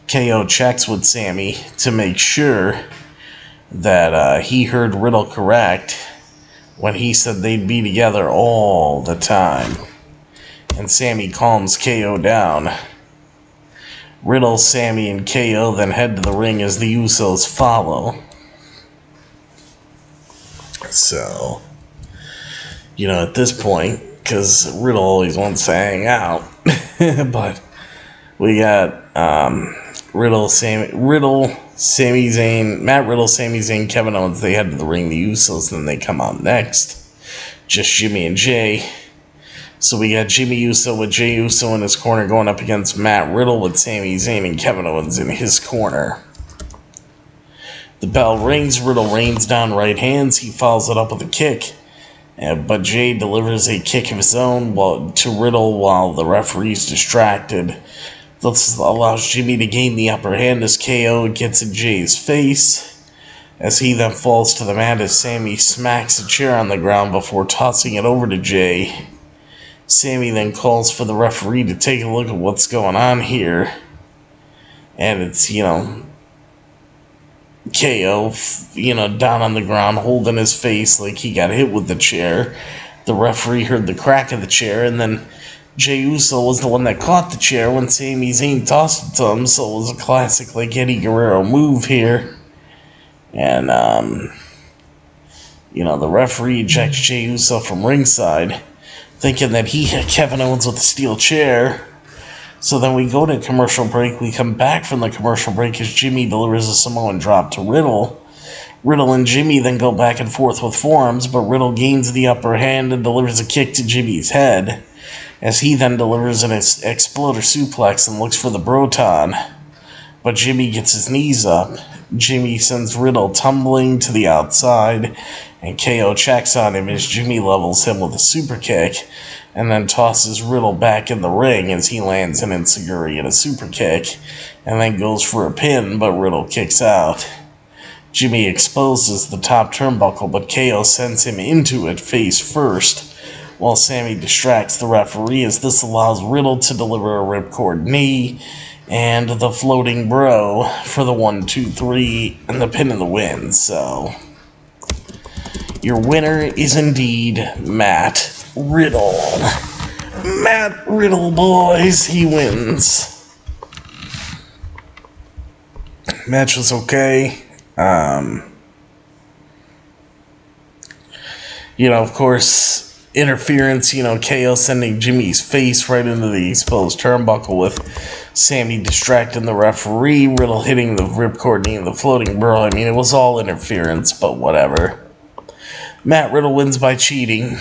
KO checks with Sammy to make sure that he heard Riddle correct when he said they'd be together all the time, and Sammy calms KO down. Riddle, Sammy, and KO then head to the ring as the Usos follow. So, at this point, because Riddle always wants to hang out, but we got Riddle, Sami Zayn, Matt Riddle, Sami Zayn, Kevin Owens, they head to the ring, the Usos, then they come out next. Just Jimmy and Jay. So we got Jimmy Uso with Jey Uso in his corner going up against Matt Riddle with Sami Zayn and Kevin Owens in his corner. The bell rings, Riddle rains down right hands, he follows it up with a kick, but Jey delivers a kick of his own to Riddle while the referee's distracted. This allows Jimmy to gain the upper hand as KO gets in Jay's face. as he then falls to the mat as Sammy smacks a chair on the ground before tossing it over to Jay. Sammy then calls for the referee to take a look at what's going on here. And it's, KO, down on the ground holding his face like he got hit with the chair. The referee heard the crack of the chair, and then Jey Uso was the one that caught the chair when Sami Zayn tossed it to him, so it was a classic Eddie Guerrero move here. And, the referee ejects Jey Uso from ringside, thinking that he hit Kevin Owens with a steel chair. So then we go to commercial break. We come back from the commercial break as Jimmy delivers a Samoan drop to Riddle. Riddle and Jimmy then go back and forth with forearms, but Riddle gains the upper hand and delivers a kick to Jimmy's head, as he then delivers an exploder suplex and looks for the Broton. But Jimmy gets his knees up. Jimmy sends Riddle tumbling to the outside, and KO checks on him as Jimmy levels him with a super kick, and then tosses Riddle back in the ring as he lands an enziguri and a super kick, and then goes for a pin, but Riddle kicks out. Jimmy exposes the top turnbuckle, but KO sends him into it face first, while Sammy distracts the referee as this allows Riddle to deliver a ripcord knee and the floating bro for the 1-2-3 and the pin and the win. So your winner is indeed Matt Riddle. Matt Riddle, boys, he wins. Match was okay. Of course, interference, KO sending Jimmy's face right into the exposed turnbuckle with Sammy distracting the referee, Riddle hitting the ripcord knee and the floating bro. It was all interference, but whatever. Matt Riddle wins by cheating.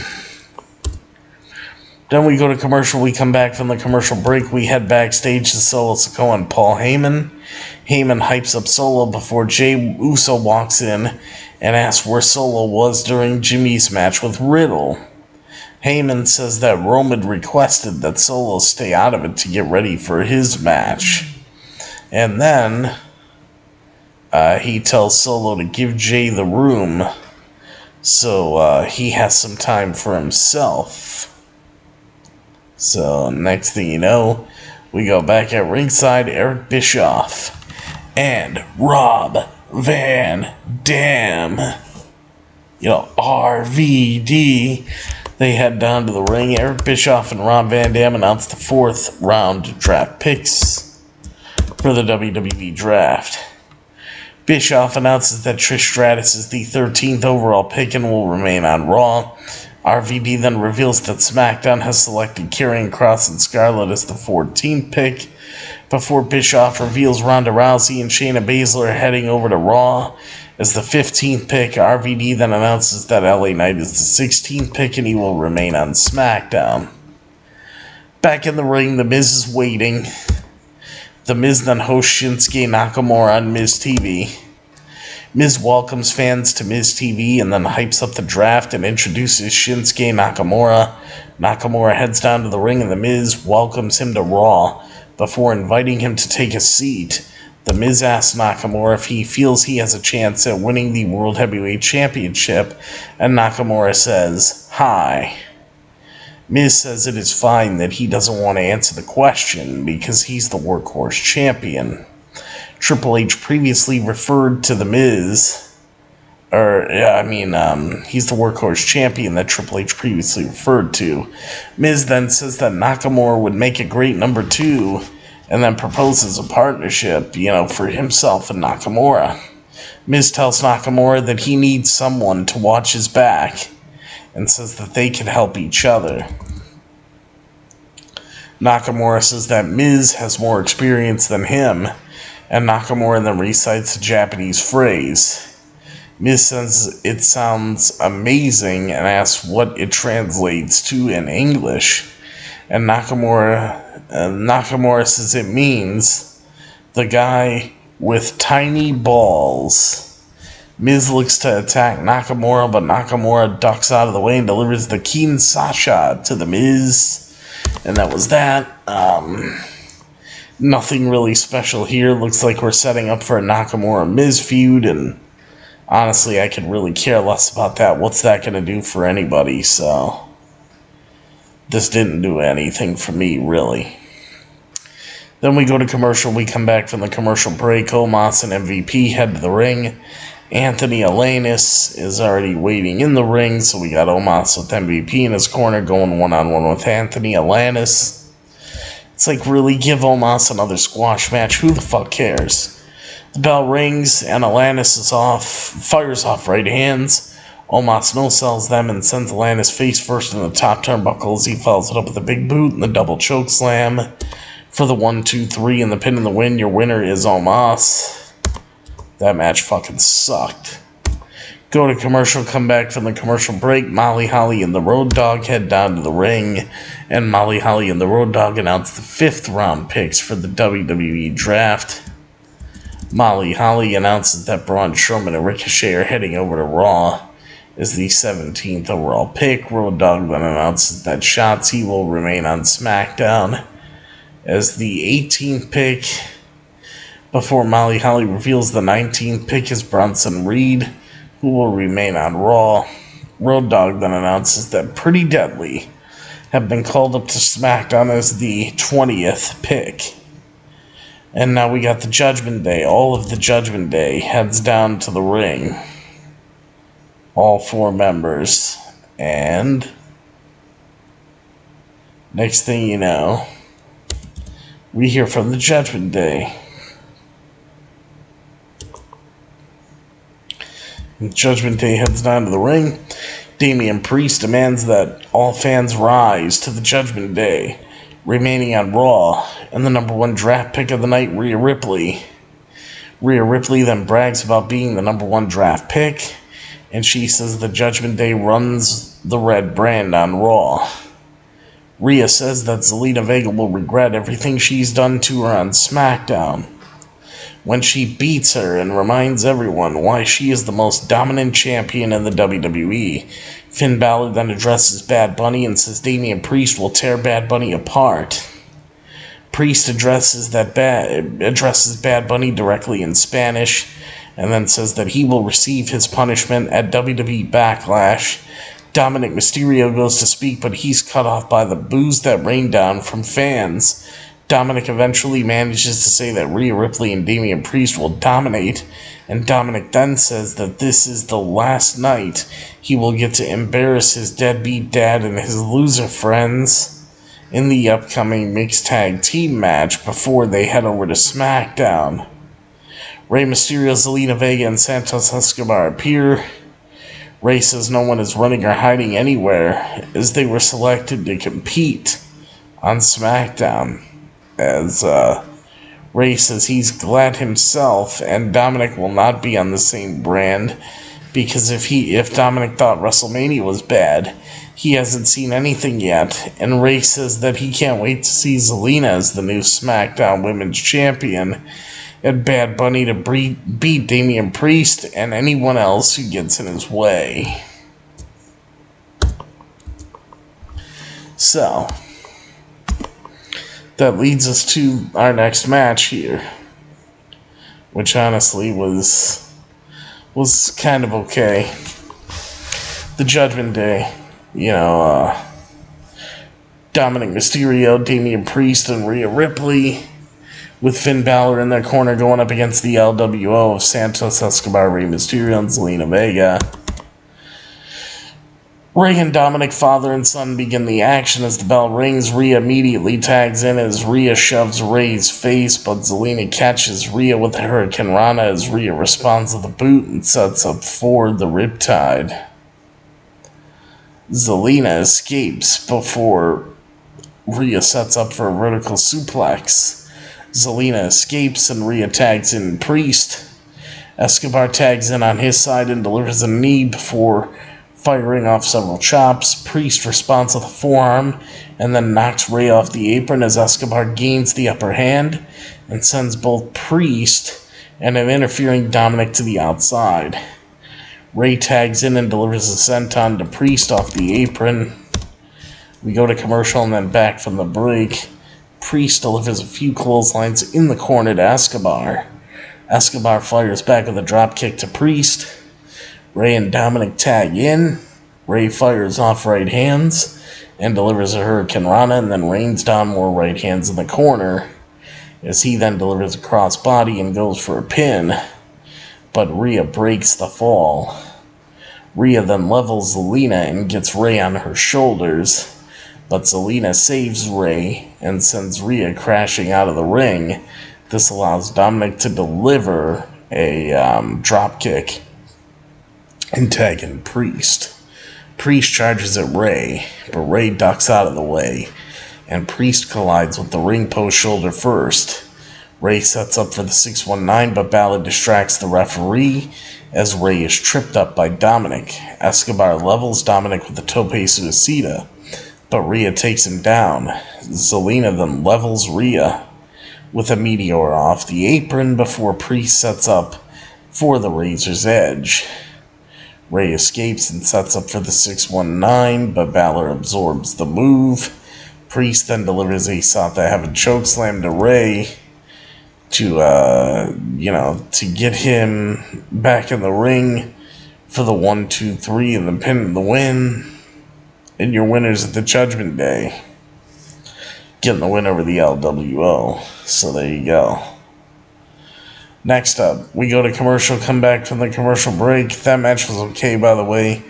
Then we go to commercial. We come back from the commercial break. We head backstage to Solo Sikoa and Paul Heyman. Heyman hypes up Solo before Jey Uso walks in and asks where Solo was during Jimmy's match with Riddle. Heyman says that Roman requested that Solo stay out of it to get ready for his match. And then he tells Solo to give Jey the room so he has some time for himself. So, next thing you know, we go back at ringside, Eric Bischoff and Rob Van Dam. RVD. They head down to the ring. Eric Bischoff and Rob Van Dam announce the 4th round draft picks for the WWE draft. Bischoff announces that Trish Stratus is the 13th overall pick and will remain on Raw. RVD then reveals that SmackDown has selected Karrion Kross and Scarlett as the 14th pick, before Bischoff reveals Ronda Rousey and Shayna Baszler are heading over to Raw as the 15th pick. RVD then announces that LA Knight is the 16th pick and he will remain on SmackDown. Back in the ring, The Miz is waiting. The Miz then hosts Shinsuke Nakamura on Miz TV. Miz welcomes fans to Miz TV and then hypes up the draft and introduces Shinsuke Nakamura. Nakamura heads down to the ring and The Miz welcomes him to Raw before inviting him to take a seat. The Miz asks Nakamura if he feels he has a chance at winning the World Heavyweight Championship, and Nakamura says, "Hi." Miz says it is fine that he doesn't want to answer the question because he's the workhorse champion. Triple H previously referred to The Miz, he's the workhorse champion that Triple H previously referred to. Miz then says that Nakamura would make a great number 2, and then proposes a partnership, for himself and Nakamura. Miz tells Nakamura that he needs someone to watch his back, and says that they can help each other. Nakamura says that Miz has more experience than him, and Nakamura then recites a Japanese phrase. Miz says it sounds amazing and asks what it translates to in English, and Nakamura says it means the guy with tiny balls. Miz looks to attack Nakamura, but Nakamura ducks out of the way and delivers the Kinshasa to The Miz. And that was that. Nothing really special here. Looks like we're setting up for a Nakamura-Miz feud, and honestly, I could really care less about that. What's that going to do for anybody? So, this didn't do anything for me, really. Then we go to commercial. We come back from the commercial break. Omos and MVP head to the ring. Anthony Alanis is already waiting in the ring, so we got Omos with MVP in his corner going one-on-one with Anthony Alanis. It's like, really, give Omos another squash match? Who the fuck cares? The bell rings, and Alanis fires off right hands. Omos no-sells them and sends Alanis face first in the top turnbuckle as he follows it up with a big boot and the double choke slam for the 1-2-3 and the pin and the win. Your winner is Omos. That match fucking sucked. Go to commercial, come back from the commercial break. Molly Holly and the Road Dogg head down to the ring, and Molly Holly and the Road Dogg announce the 5th round picks for the WWE Draft. Molly Holly announces that Braun Strowman and Ricochet are heading over to Raw as the 17th overall pick. Road Dogg then announces that Shotzi will remain on SmackDown as the 18th pick, before Molly Holly reveals the 19th pick is Bronson Reed, who will remain on Raw. Road Dogg then announces that Pretty Deadly have been called up to SmackDown as the 20th pick. And now we got the Judgment Day. All of the Judgment Day heads down to the ring. All 4 members. And next thing you know, we hear from the Judgment Day. Judgment Day heads down to the ring. Damian Priest demands that all fans rise to the Judgment Day, remaining on Raw, and the number 1 draft pick of the night, Rhea Ripley. Rhea Ripley then brags about being the number 1 draft pick, and she says the Judgment Day runs the red brand on Raw. Rhea says that Zelina Vega will regret everything she's done to her on SmackDown when she beats her and reminds everyone why she is the most dominant champion in the WWE. Finn Balor then addresses Bad Bunny and says Damian Priest will tear Bad Bunny apart. Priest addresses Bad Bunny directly in Spanish and then says that he will receive his punishment at WWE Backlash. Dominic Mysterio goes to speak, but he's cut off by the boos that rain down from fans. Dominic eventually manages to say that Rhea Ripley and Damian Priest will dominate, and Dominic then says that this is the last night he will get to embarrass his deadbeat dad and his loser friends in the upcoming mixed tag team match before they head over to SmackDown. Rey Mysterio, Zelina Vega, and Santos Escobar appear. Rey says no one is running or hiding anywhere as they were selected to compete on SmackDown. As Rey says he's glad himself and Dominic will not be on the same brand, because if Dominic thought WrestleMania was bad, he hasn't seen anything yet, and Rey says that he can't wait to see Zelina as the new SmackDown Women's Champion, and Bad Bunny to beat Damian Priest and anyone else who gets in his way. So that leads us to our next match here, which honestly was kind of okay. The Judgment Day, Dominic Mysterio, Damian Priest, and Rhea Ripley, with Finn Balor in their corner going up against the LWO of Santos Escobar, Rey Mysterio, and Zelina Vega. Rey and Dominic, father and son, begin the action. As the bell rings, Rhea immediately tags in as Rhea shoves Rey's face, but Zelina catches Rhea with a Hurricane Rana as Rhea responds with a boot and sets up for the Riptide. Zelina escapes before Rhea sets up for a vertical suplex. Zelina escapes and Rhea tags in Priest. Escobar tags in on his side and delivers a knee before firing off several chops. Priest responds with a forearm and then knocks Rey off the apron as Escobar gains the upper hand and sends both Priest and an interfering Dominic to the outside. Rey tags in and delivers a senton to Priest off the apron. We go to commercial and then back from the break. Priest delivers a few clotheslines in the corner to Escobar. Escobar fires back with a dropkick to Priest. Rey and Dominic tag in. Rey fires off right hands and delivers a Hurricane Rana, and then rains down more right hands in the corner as he then delivers a crossbody and goes for a pin. But Rhea breaks the fall. Rhea then levels Zelina and gets Rey on her shoulders, but Zelina saves Rey and sends Rhea crashing out of the ring. This allows Dominic to deliver a dropkick and tag in Priest. Priest charges at Rey, but Rey ducks out of the way, and Priest collides with the ring post shoulder first. Rey sets up for the 619, but Balor distracts the referee as Rey is tripped up by Dominic. Escobar levels Dominic with the tope suicida, but Rhea takes him down. Zelina then levels Rhea with a meteor off the apron before Priest sets up for the Razor's Edge. Rey escapes and sets up for the 619, but Balor absorbs the move. Priest then delivers a South to Heaven chokeslam to Rey to get him back in the ring for the 1-2-3 and the pin and the win. And your winners at the Judgment Day, getting the win over the LWO. So there you go. Next up, we go to commercial, come back from the commercial break. That match was okay, by the way.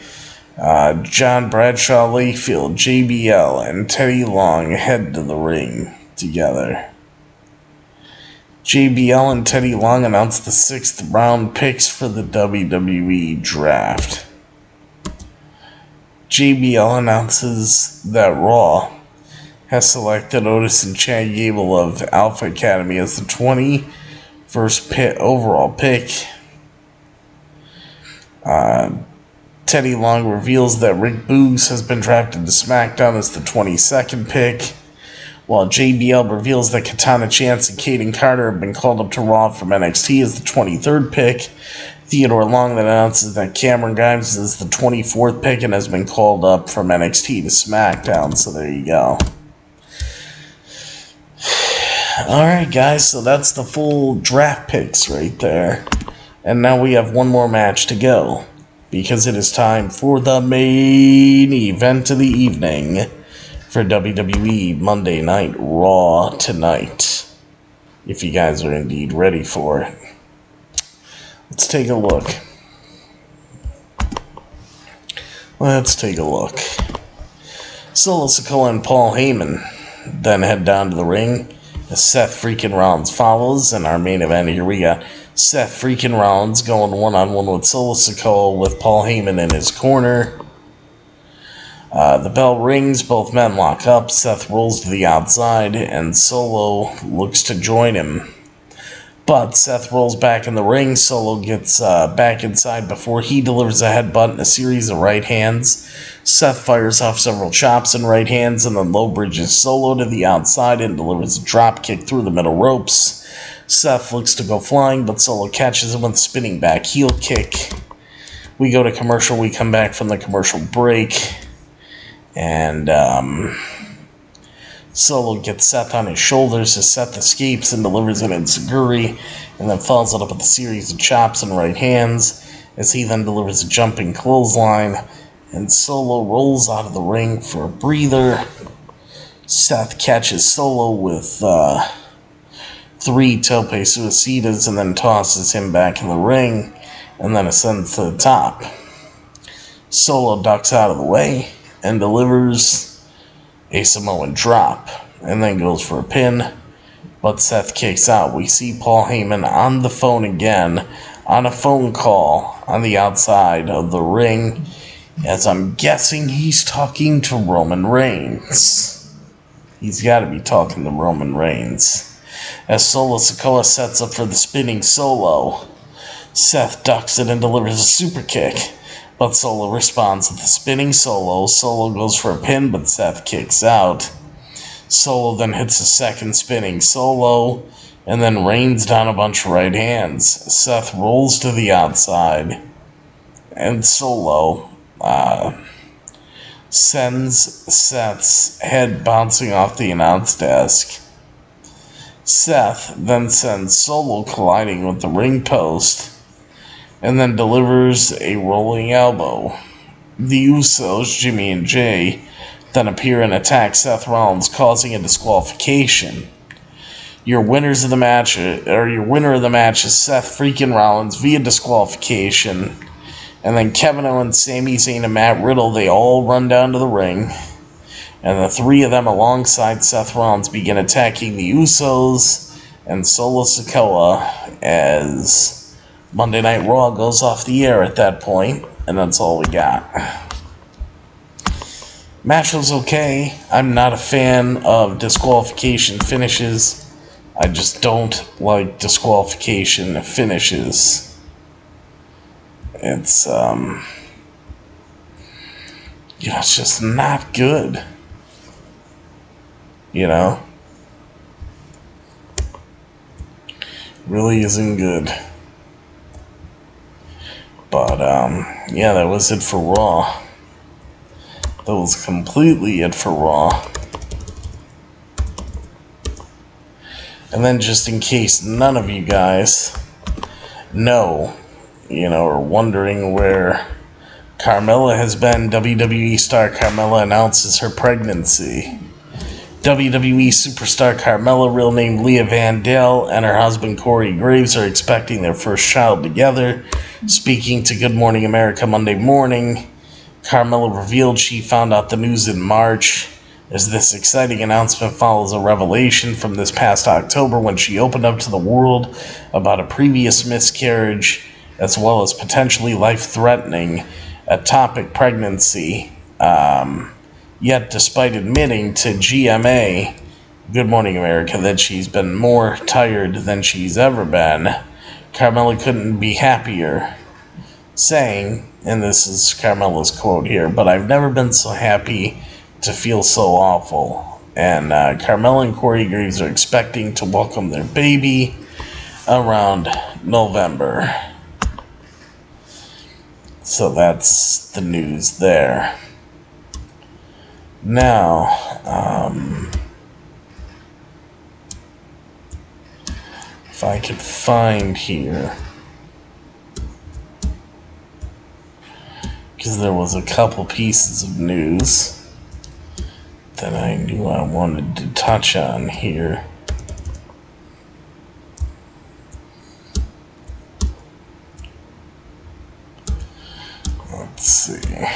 John Bradshaw Layfield, JBL, and Teddy Long head to the ring together. JBL and Teddy Long announced the 6th round picks for the WWE draft. JBL announces that Raw has selected Otis and Chad Gable of Alpha Academy as the 21st overall pick. Teddy Long reveals that Rick Boogs has been drafted to SmackDown as the 22nd pick, while JBL reveals that Katana Chance and Kaden Carter have been called up to Raw from NXT as the 23rd pick. Theodore Long then announces that Cameron Grimes is the 24th pick and has been called up from NXT to SmackDown, so there you go. Alright guys, so that's the full draft picks right there. And now we have one more match to go, because it is time for the main event of the evening for WWE Monday Night Raw tonight. If you guys are indeed ready for it. Let's take a look. Solo Sikoa and Paul Heyman then head down to the ring as Seth freaking Rollins follows. In our main event here, we got Seth freaking Rollins going one-on-one with Solo Sikoa with Paul Heyman in his corner. The bell rings, both men lock up. Seth rolls to the outside, and Solo looks to join him. But Seth rolls back in the ring. Solo gets back inside before he delivers a headbutt and a series of right hands. Seth fires off several chops and right hands, and then low bridges Solo to the outside and delivers a drop kick through the middle ropes. Seth looks to go flying, but Solo catches him with a spinning back heel kick. We go to commercial. We come back from the commercial break, and Solo gets Seth on his shoulders as Seth escapes and delivers an enziguri, and then follows it up with a series of chops and right hands as he then delivers a jumping clothesline, and Solo rolls out of the ring for a breather. Seth catches Solo with 3 tope suicidas and then tosses him back in the ring and then ascends to the top. Solo ducks out of the way and delivers a Samoan drop, and then goes for a pin, but Seth kicks out. We see Paul Heyman on the phone again, on a phone call on the outside of the ring, as I'm guessing he's talking to Roman Reigns. He's got to be talking to Roman Reigns. As Solo Sikoa sets up for the spinning Solo, Seth ducks it and delivers a super kick, but Solo responds with the spinning Solo. Solo goes for a pin, but Seth kicks out. Solo then hits a second spinning Solo, and then rains down a bunch of right hands. Seth rolls to the outside, and Solo sends Seth's head bouncing off the announce desk. Seth then sends Solo colliding with the ring post, and then delivers a rolling elbow. The Usos, Jimmy and Jay, then appear and attack Seth Rollins, causing a disqualification. Your winner of the match is Seth freaking Rollins via disqualification. And then Kevin Owens, Sami Zayn, and Matt Riddle, they all run down to the ring. And the three of them alongside Seth Rollins begin attacking the Usos and Solo Sikoa as Monday Night Raw goes off the air at that point. And that's all we got. Match was okay. I'm not a fan of disqualification finishes. I just don't like disqualification finishes. It's, it's just not good. Really isn't good. But, that was it for Raw. That was completely it for Raw. And then just in case none of you guys know, or wondering where Carmella has been, WWE star Carmella announces her pregnancy. WWE superstar Carmella, real name Leah Vandal, and her husband Corey Graves are expecting their first child together. Speaking to Good Morning America Monday morning, Carmella revealed she found out the news in March, as this exciting announcement follows a revelation from this past October when she opened up to the world about a previous miscarriage, as well as potentially life-threatening ectopic pregnancy. Yet, despite admitting to GMA, Good Morning America, that she's been more tired than she's ever been, Carmella couldn't be happier, saying, and this is Carmella's quote here, "But I've never been so happy to feel so awful." And Carmella and Corey Graves are expecting to welcome their baby around November. So that's the news there. Now, if I could find here, because there was a couple pieces of news that I knew I wanted to touch on here. Let's see.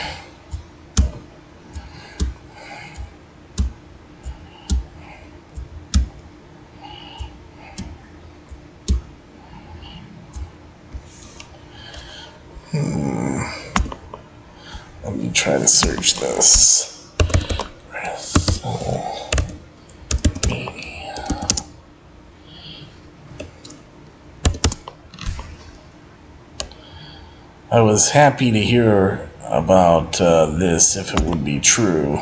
Let me try to search this. I was happy to hear about this if it would be true.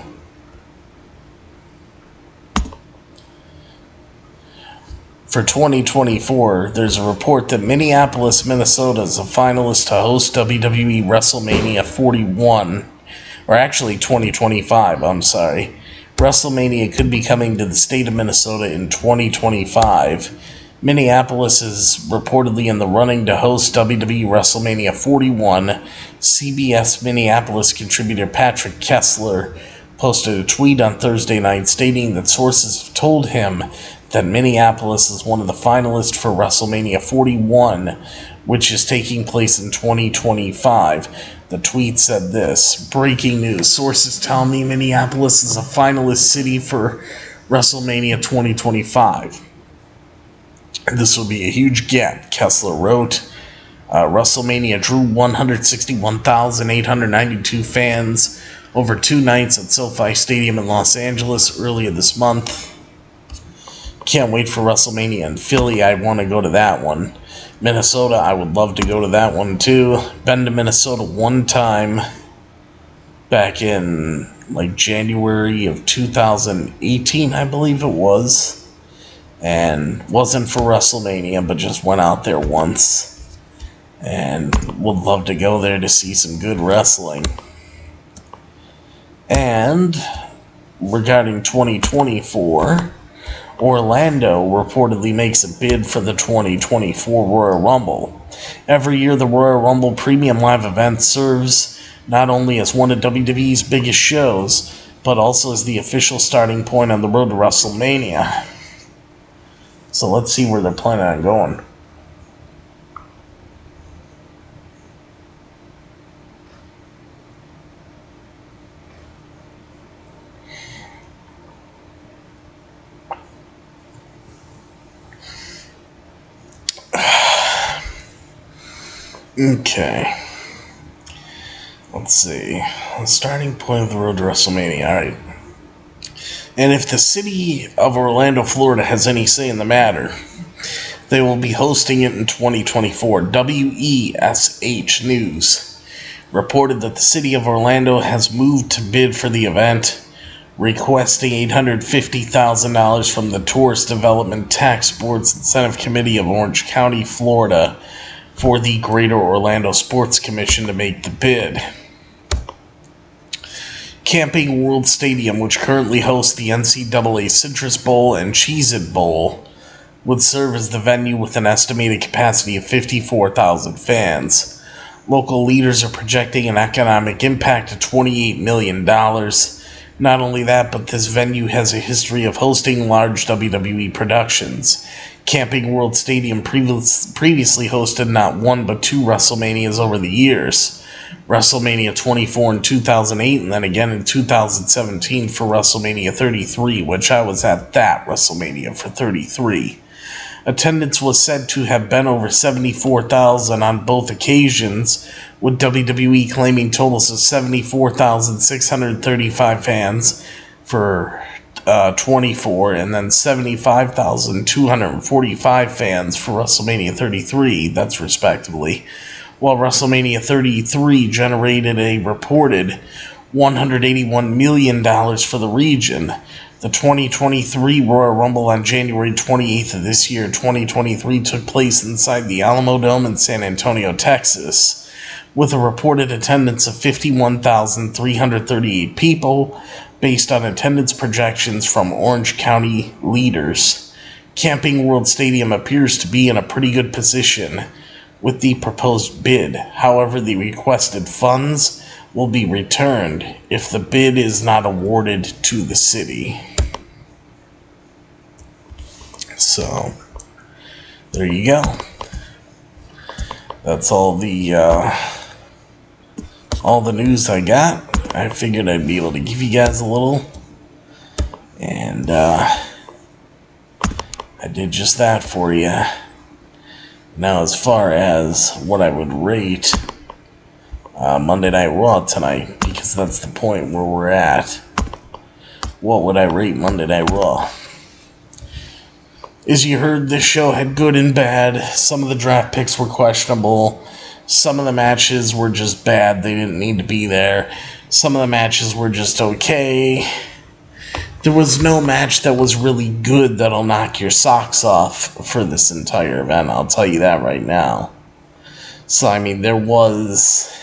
For 2024, there's a report that Minneapolis, Minnesota is a finalist to host WWE WrestleMania 41, or actually 2025, I'm sorry. WrestleMania could be coming to the state of Minnesota in 2025. Minneapolis is reportedly in the running to host WWE WrestleMania 41. CBS Minneapolis contributor Patrick Kessler posted a tweet on Thursday night stating that sources have told him that Minneapolis is one of the finalists for WrestleMania 41, which is taking place in 2025. The tweet said this: "Breaking news. Sources tell me Minneapolis is a finalist city for WrestleMania 2025. This will be a huge get," Kessler wrote. WrestleMania drew 161,892 fans over 2 nights at SoFi Stadium in Los Angeles earlier this month. Can't wait for WrestleMania in Philly. I want to go to that one. Minnesota, I would love to go to that one too. Been to Minnesota one time back in January of 2018, I believe it was. And wasn't for WrestleMania, but just went out there once. And would love to go there to see some good wrestling. And regarding 2024, Orlando reportedly makes a bid for the 2024 Royal Rumble. Every year, the Royal Rumble Premium Live event serves not only as one of WWE's biggest shows, but also as the official starting point on the road to WrestleMania. So let's see where they're planning on going. Okay. Let's see. The starting point of the road to WrestleMania. Alright. And if the city of Orlando, Florida has any say in the matter, they will be hosting it in 2024. WESH News reported that the city of Orlando has moved to bid for the event, requesting $850,000 from the Tourist Development Tax Board's Incentive Committee of Orange County, Florida, for the Greater Orlando Sports Commission to make the bid. Camping World Stadium, which currently hosts the NCAA Citrus Bowl and Cheez-It Bowl, would serve as the venue with an estimated capacity of 54,000 fans. Local leaders are projecting an economic impact of $28 million. Not only that, but this venue has a history of hosting large WWE productions. Camping World Stadium previously hosted not one but two WrestleManias over the years. WrestleMania 24 in 2008 and then again in 2017 for WrestleMania 33, which I was at that WrestleMania for 33. Attendance was said to have been over 74,000 on both occasions, with WWE claiming totals of 74,635 fans for 24 and then 75,245 fans for WrestleMania 33, that's respectively, while WrestleMania 33 generated a reported $181 million for the region. The 2023 Royal Rumble on January 28th of this year, 2023, took place inside the Alamo Dome in San Antonio, Texas, with a reported attendance of 51,338 people, based on attendance projections from Orange County leaders. Camping World Stadium appears to be in a pretty good position with the proposed bid. However, the requested funds will be returned if the bid is not awarded to the city. So, there you go. That's all the news I got. I figured I'd be able to give you guys a little, and I did just that for you. Now, as far as what I would rate Monday Night Raw tonight, because that's the point where we're at, what would I rate Monday Night Raw? As you heard, this show had good and bad. Some of the draft picks were questionable. Some of the matches were just bad. They didn't need to be there. Some of the matches were just okay. There was no match that was really good that'll knock your socks off for this entire event. I'll tell you that right now. So, I mean, there was,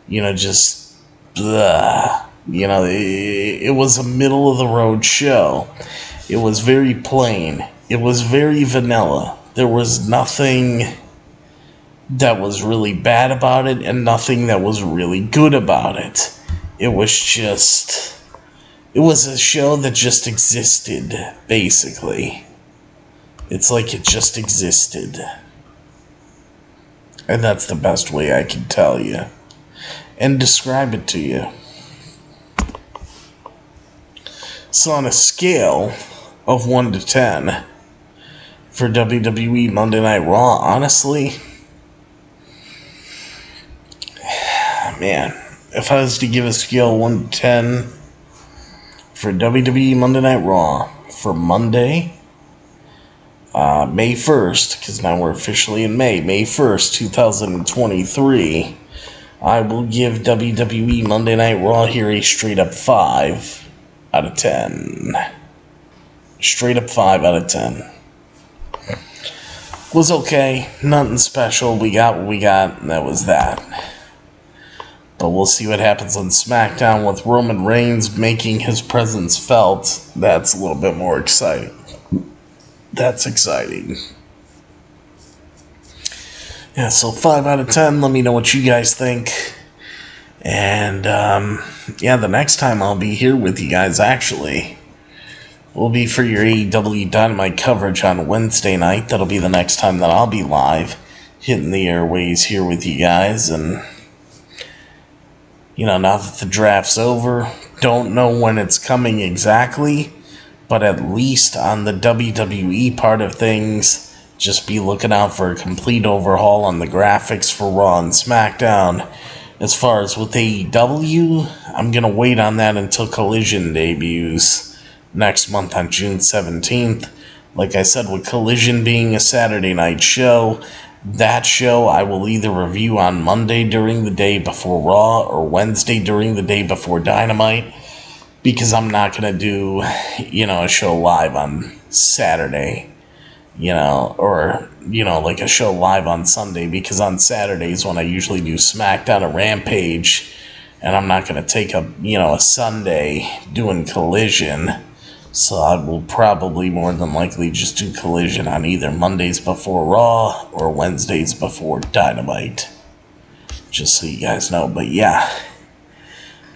just, blah. It was a middle-of-the-road show. It was very plain. It was very vanilla. There was nothing that was really bad about it and nothing that was really good about it. It was a show that just existed, basically. It's like it just existed. And that's the best way I can tell you and describe it to you. So on a scale of 1 to 10 for WWE Monday Night Raw, honestly, man, if I was to give a scale 1 to 10 for WWE Monday Night Raw for Monday, May 1st, because now we're officially in May 1st, 2023, I will give WWE Monday Night Raw here a straight up 5 out of 10. Straight up 5 out of 10. Was okay, nothing special. We got what we got, and that was that. But we'll see what happens on SmackDown with Roman Reigns making his presence felt. That's a little bit more exciting. That's exciting. Yeah, so 5 out of 10. Let me know what you guys think. And, yeah, the next time I'll be here with you guys, actually, will be for your AEW Dynamite coverage on Wednesday night. That'll be the next time that I'll be live, hitting the airways here with you guys. And, you know, now that the draft's over, don't know when it's coming exactly, but at least on the WWE part of things, just be looking out for a complete overhaul on the graphics for Raw and SmackDown. As far as with AEW, I'm going to wait on that until Collision debuts next month on June 17th. Like I said, with Collision being a Saturday night show, that show I will either review on Monday during the day before Raw or Wednesday during the day before Dynamite, because I'm not going to do, you know, a show live on Saturday. You know, or, you know, like a show live on Sunday, because on Saturdays when I usually do SmackDown or Rampage, and I'm not going to take a Sunday doing Collision, so I will probably more than likely just do Collision on either Mondays before Raw or Wednesdays before Dynamite, just so you guys know. But yeah,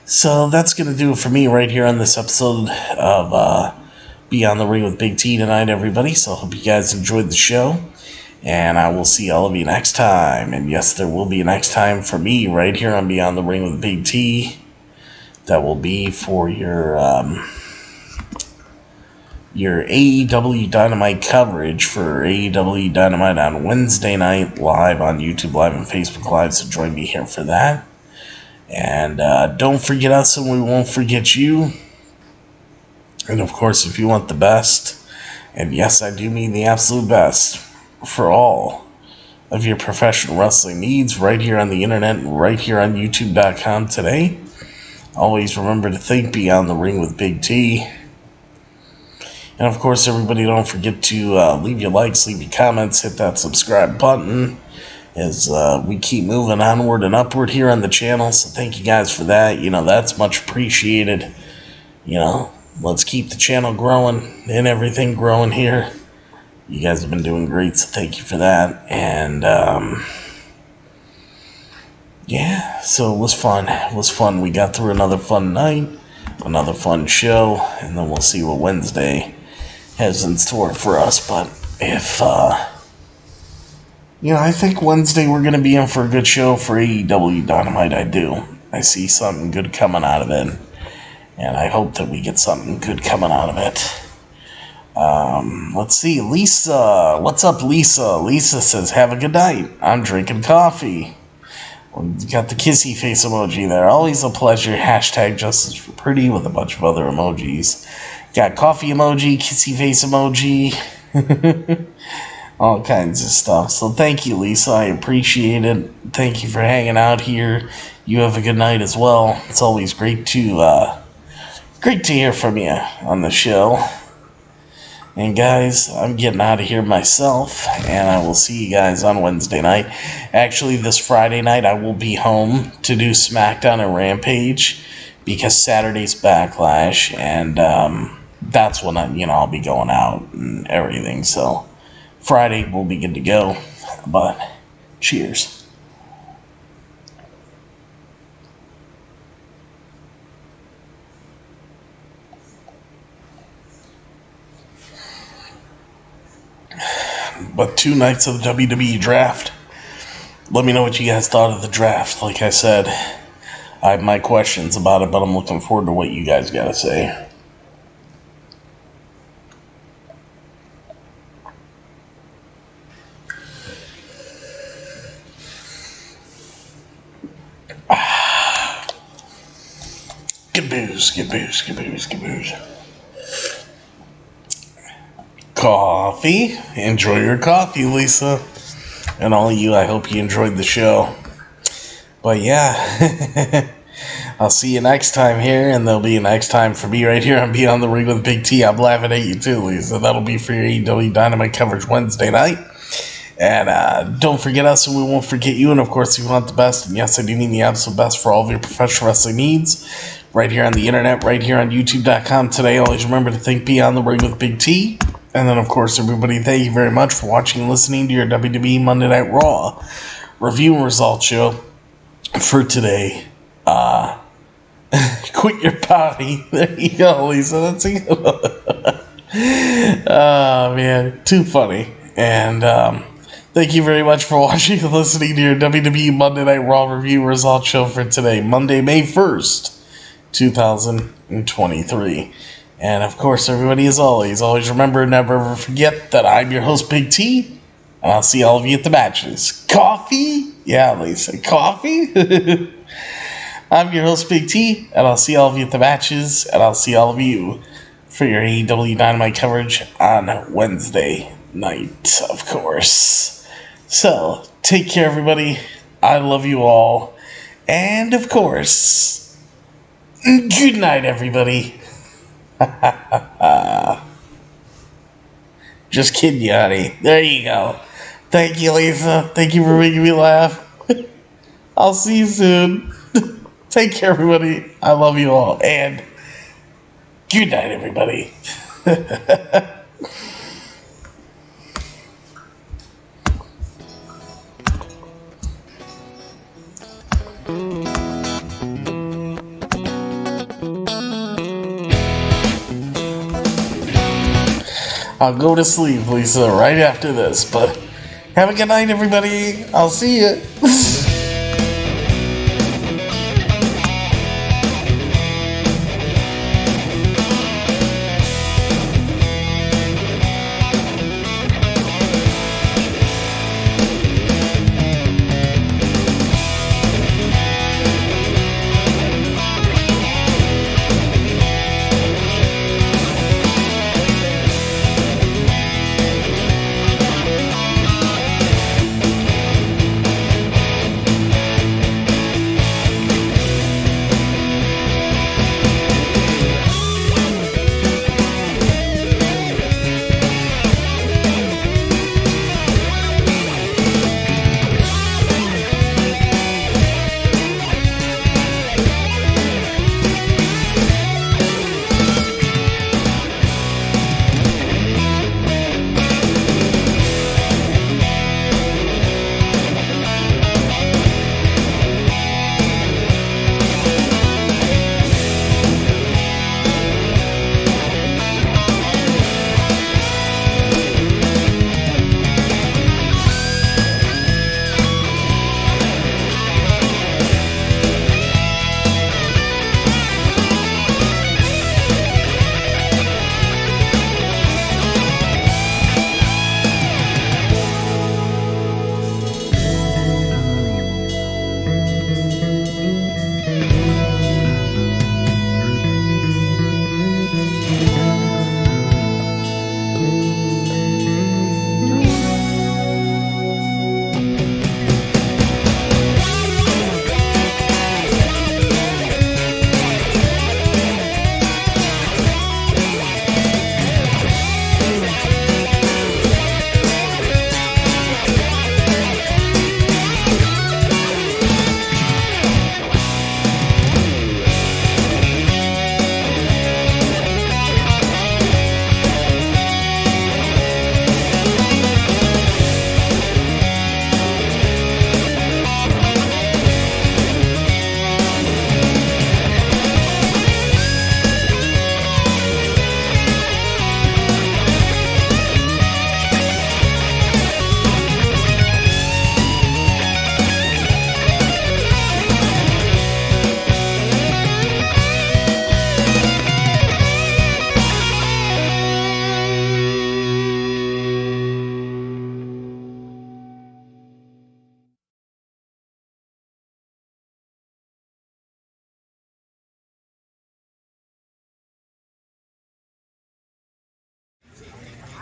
so that's going to do it for me right here on this episode of, Beyond the Ring with Big T tonight, everybody. So I hope you guys enjoyed the show, and I will see all of you next time. And yes, there will be a next time for me right here on Beyond the Ring with Big T. That will be for your AEW Dynamite coverage for AEW Dynamite on Wednesday night, live on YouTube Live and Facebook Live. So join me here for that. And don't forget us, and we won't forget you. And of course, if you want the best, and yes, I do mean the absolute best, for all of your professional wrestling needs right here on the internet and right here on YouTube.com today, always remember to think Beyond the Ring with Big T. And of course, everybody, don't forget to leave your likes, leave your comments, hit that subscribe button as we keep moving onward and upward here on the channel. So thank you guys for that. You know, that's much appreciated. You know, let's keep the channel growing and everything growing here. You guys have been doing great, so thank you for that. And, yeah, so it was fun. It was fun. We got through another fun night, another fun show, and then we'll see what Wednesday has in store for us. But if, you know, I think Wednesday we're going to be in for a good show for AEW Dynamite. I do. I see something good coming out of it. And I hope that we get something good coming out of it. Let's see. Lisa. What's up, Lisa? Lisa says, have a good night. I'm drinking coffee. Well, got the kissy face emoji there. Always a pleasure. Hashtag justice for pretty with a bunch of other emojis. Got coffee emoji, kissy face emoji. All kinds of stuff. So thank you, Lisa. I appreciate it. Thank you for hanging out here. You have a good night as well. It's always great to hear from you on the show. And guys, I'm getting out of here myself, and I will see you guys on Wednesday night. Actually, this Friday night I will be home to do SmackDown and Rampage, because Saturday's Backlash, and that's when I'll be going out and everything. So Friday we'll be good to go. But cheers. But 2 nights of the WWE draft. Let me know what you guys thought of the draft. Like I said, I have my questions about it, but I'm looking forward to what you guys got to say. Get booze, get booze, get booze, get booze. Coffee. Enjoy your coffee, Lisa. And all of you, I hope you enjoyed the show. But yeah, I'll see you next time here, and there'll be a next time for me right here on Beyond the Ring with Big T. I'm laughing at you too, Lisa. That'll be for your AEW Dynamite coverage Wednesday night. And don't forget us, and we won't forget you. And of course, if you want the best, and yes, I do mean the absolute best for all of your professional wrestling needs, right here on the internet, right here on YouTube.com today. Always remember to think Beyond the Ring with Big T. And then, of course, everybody, thank you very much for watching and listening to your WWE Monday Night Raw review and results show for today. Quit your potty. There you go, Lisa. That's a good one. Oh, man. Too funny. And thank you very much for watching and listening to your WWE Monday Night Raw review results show for today, Monday, May 1st, 2023. And, of course, everybody, as always remember, never ever forget that I'm your host, Big T, and I'll see all of you at the matches. Coffee? Yeah, Lisa, coffee? I'm your host, Big T, and I'll see all of you at the matches, and I'll see all of you for your AEW Dynamite coverage on Wednesday night, of course. So, take care, everybody. I love you all. And, of course, good night, everybody. Just kidding you, honey. There you go. Thank you, Lisa. Thank you for making me laugh. I'll see you soon. Take care, everybody. I love you all. And good night, everybody. I'll go to sleep, Lisa, right after this. But have a good night, everybody. I'll see you.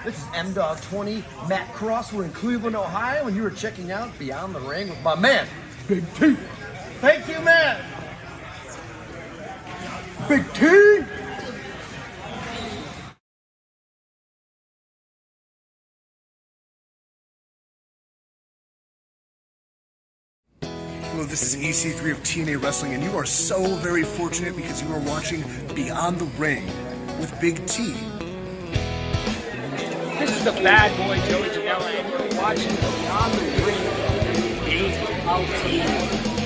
This is M-Dog 20, Matt Cross. We're in Cleveland, Ohio, and you are checking out Beyond the Ring with my man, Big T. Thank you, man. Big T. Hello, this is EC3 of TNA Wrestling, and you are so very fortunate because you are watching Beyond the Ring with Big T. This is the bad boy Joey Janela, and you're watching Beyond the Ring. Big T.